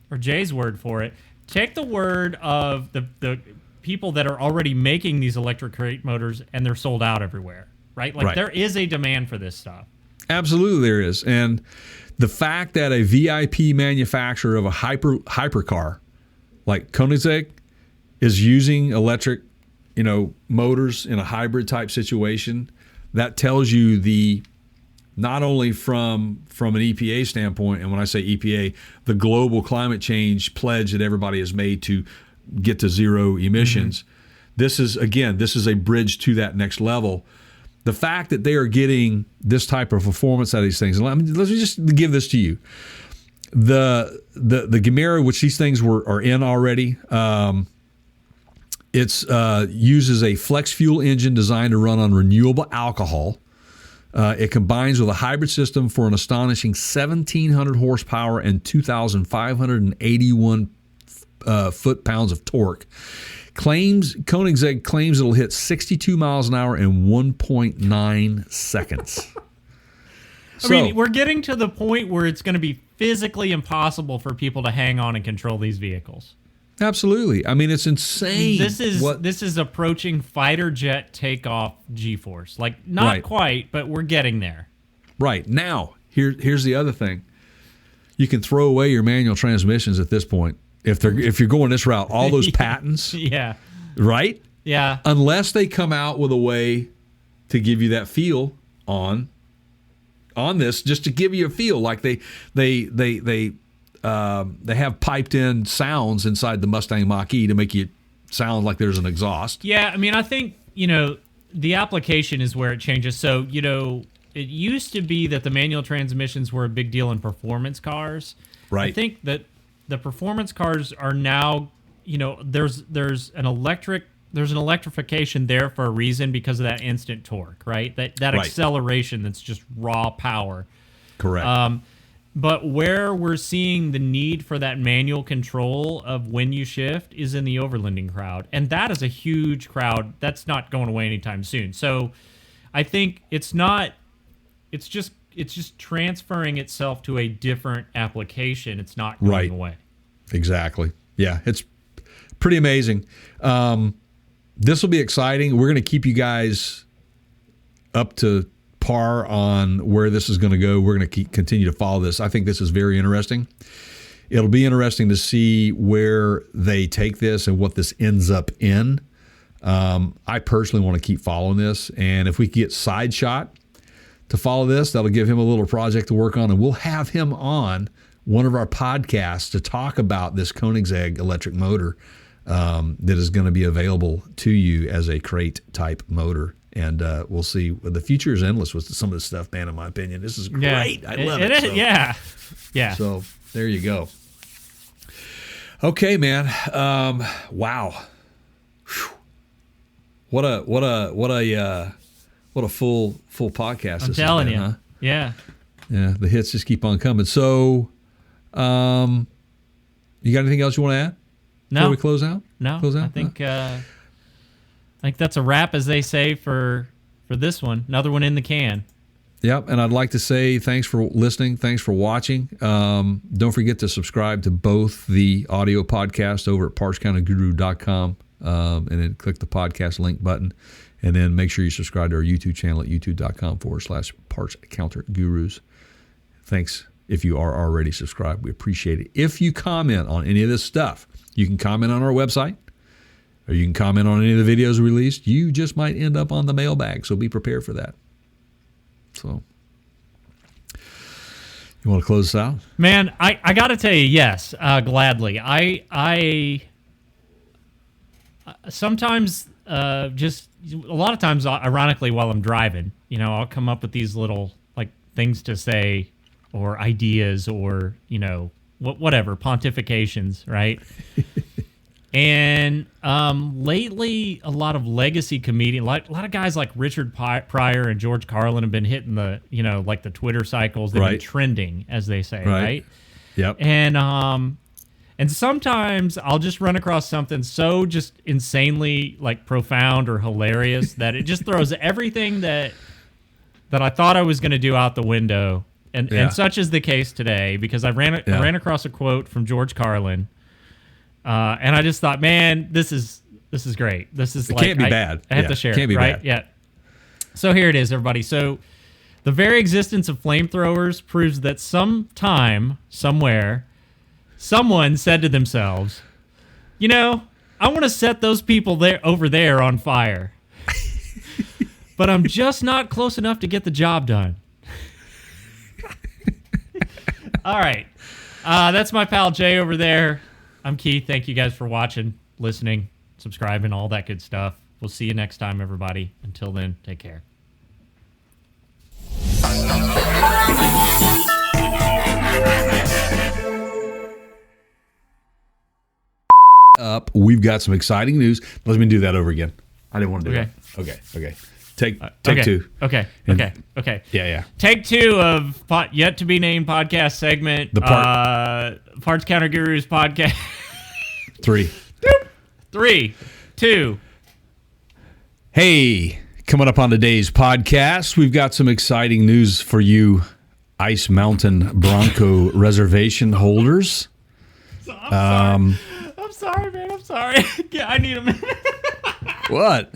Speaker 2: or Jay's word for it. Take the word of the people that are already making these electric crate motors, and they're sold out everywhere, right? There is a demand for this stuff.
Speaker 1: Absolutely there is. And the fact that a VIP manufacturer of a hypercar like Koenigsegg is using electric, motors in a hybrid type situation, that tells you not only from an EPA standpoint, and when I say EPA, the global climate change pledge that everybody has made to get to zero emissions, this is a bridge to that next level. The fact that they are getting this type of performance out of these things, and let me just give this to you. The Gemera, which these things are in already, it's uses a flex fuel engine designed to run on renewable alcohol. It combines with a hybrid system for an astonishing 1,700 horsepower and 2,581 foot-pounds of torque. Koenigsegg claims it'll hit 62 miles an hour in 1.9 seconds.
Speaker 2: I mean, we're getting to the point where it's going to be physically impossible for people to hang on and control these vehicles.
Speaker 1: Absolutely. I mean, it's insane.
Speaker 2: This is approaching fighter jet takeoff G-force. Like, not
Speaker 1: Right.
Speaker 2: quite, but we're getting there.
Speaker 1: Right. Now, here's the other thing. You can throw away your manual transmissions at this point. If you're going this route, all those patents,
Speaker 2: Yeah.
Speaker 1: right?
Speaker 2: Yeah.
Speaker 1: Unless they come out with a way to give you that feel on this, just to give you a feel, like they have piped in sounds inside the Mustang Mach-E to make you sound like there's an exhaust.
Speaker 2: Yeah, I mean, I think, the application is where it changes. So, it used to be that the manual transmissions were a big deal in performance cars.
Speaker 1: Right.
Speaker 2: I think that the performance cars are now, there's an electrification there for a reason because of that instant torque, right? That
Speaker 1: Right.
Speaker 2: acceleration that's just raw power.
Speaker 1: Correct.
Speaker 2: But where we're seeing the need for that manual control of when you shift is in the overlanding crowd. And that is a huge crowd. That's not going away anytime soon. So I think it's just transferring itself to a different application. It's not going
Speaker 1: Right.
Speaker 2: away.
Speaker 1: Exactly. Yeah, it's pretty amazing. This will be exciting. We're going to keep you guys up to par on where this is going to go. We're going to continue to follow this. I think this is very interesting. It'll be interesting to see where they take this and what this ends up in. I personally want to keep following this, and if we get Sideshot to follow this, that'll give him a little project to work on, and we'll have him on one of our podcasts to talk about this Koenigsegg electric motor that is going to be available to you as a crate type motor. And we'll see. The future is endless with some of this stuff, man, in my opinion. This is great. I love it.
Speaker 2: So. Yeah. Yeah.
Speaker 1: So there you go. Okay, man. Wow. Whew. What a full podcast.
Speaker 2: I'm telling you.
Speaker 1: Huh?
Speaker 2: Yeah.
Speaker 1: Yeah. The hits just keep on coming. So, you got anything else you want to add
Speaker 2: No.
Speaker 1: before we close out?
Speaker 2: No.
Speaker 1: Close out?
Speaker 2: I think that's a wrap, as they say, for this one. Another one in the can.
Speaker 1: Yep, and I'd like to say thanks for listening. Thanks for watching. Don't forget to subscribe to both the audio podcast over at partscounterguru.com and then click the podcast link button. And then make sure you subscribe to our YouTube channel at youtube.com/partscountergurus. Thanks if you are already subscribed. We appreciate it. If you comment on any of this stuff, you can comment on our website, or you can comment on any of the videos we released. You just might end up on the mailbag, so be prepared for that. So, you want to close this out?
Speaker 2: Man, I got to tell you, yes, gladly. I sometimes just a lot of times, ironically, while I'm driving, I'll come up with these little like things to say or ideas or whatever pontifications, right? And lately, a lot of legacy comedians, a lot of guys like Richard Pryor and George Carlin have been hitting the, like the Twitter cycles. They've been trending, as they say, right?
Speaker 1: Yep.
Speaker 2: And sometimes I'll just run across something so just insanely like profound or hilarious that it just throws everything that I thought I was going to do out the window. And such is the case today, because I ran across a quote from George Carlin. And I just thought, man, this is great. This is
Speaker 1: it can't be bad.
Speaker 2: I have to share
Speaker 1: can't
Speaker 2: it,
Speaker 1: be
Speaker 2: right?
Speaker 1: bad.
Speaker 2: Yeah. So here it is, everybody. So the very existence of flamethrowers proves that sometime, somewhere, someone said to themselves, I want to set those people over there on fire. But I'm just not close enough to get the job done. All right. That's my pal Jay over there. I'm Keith. Thank you guys for watching, listening. subscribing, all that good stuff. We'll see you next time, everybody. Until then, take care.
Speaker 1: Up. We've got some exciting news. Let me do that over again. I didn't want to do
Speaker 2: Okay.
Speaker 1: that. Okay. Take
Speaker 2: okay.
Speaker 1: two.
Speaker 2: Okay.
Speaker 1: Yeah.
Speaker 2: Take two of yet to be named podcast segment.
Speaker 1: The
Speaker 2: Parts Counter Gurus podcast.
Speaker 1: 3.
Speaker 2: 3, 2.
Speaker 1: Hey, coming up on today's podcast, we've got some exciting news for you Ice Mountain Bronco reservation holders.
Speaker 2: I'm sorry, man. I'm sorry. Yeah, I need a minute.
Speaker 1: What?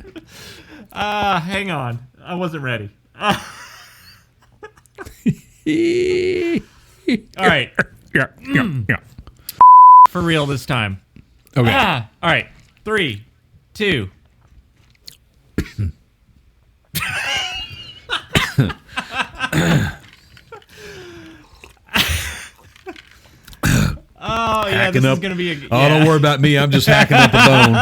Speaker 2: Hang on. I wasn't ready. All right.
Speaker 1: Yeah.
Speaker 2: For real this time.
Speaker 1: Okay.
Speaker 2: All right. 3, 2. Oh, yeah, this is going to be a...
Speaker 1: Oh, don't worry about me. I'm just hacking up a bone.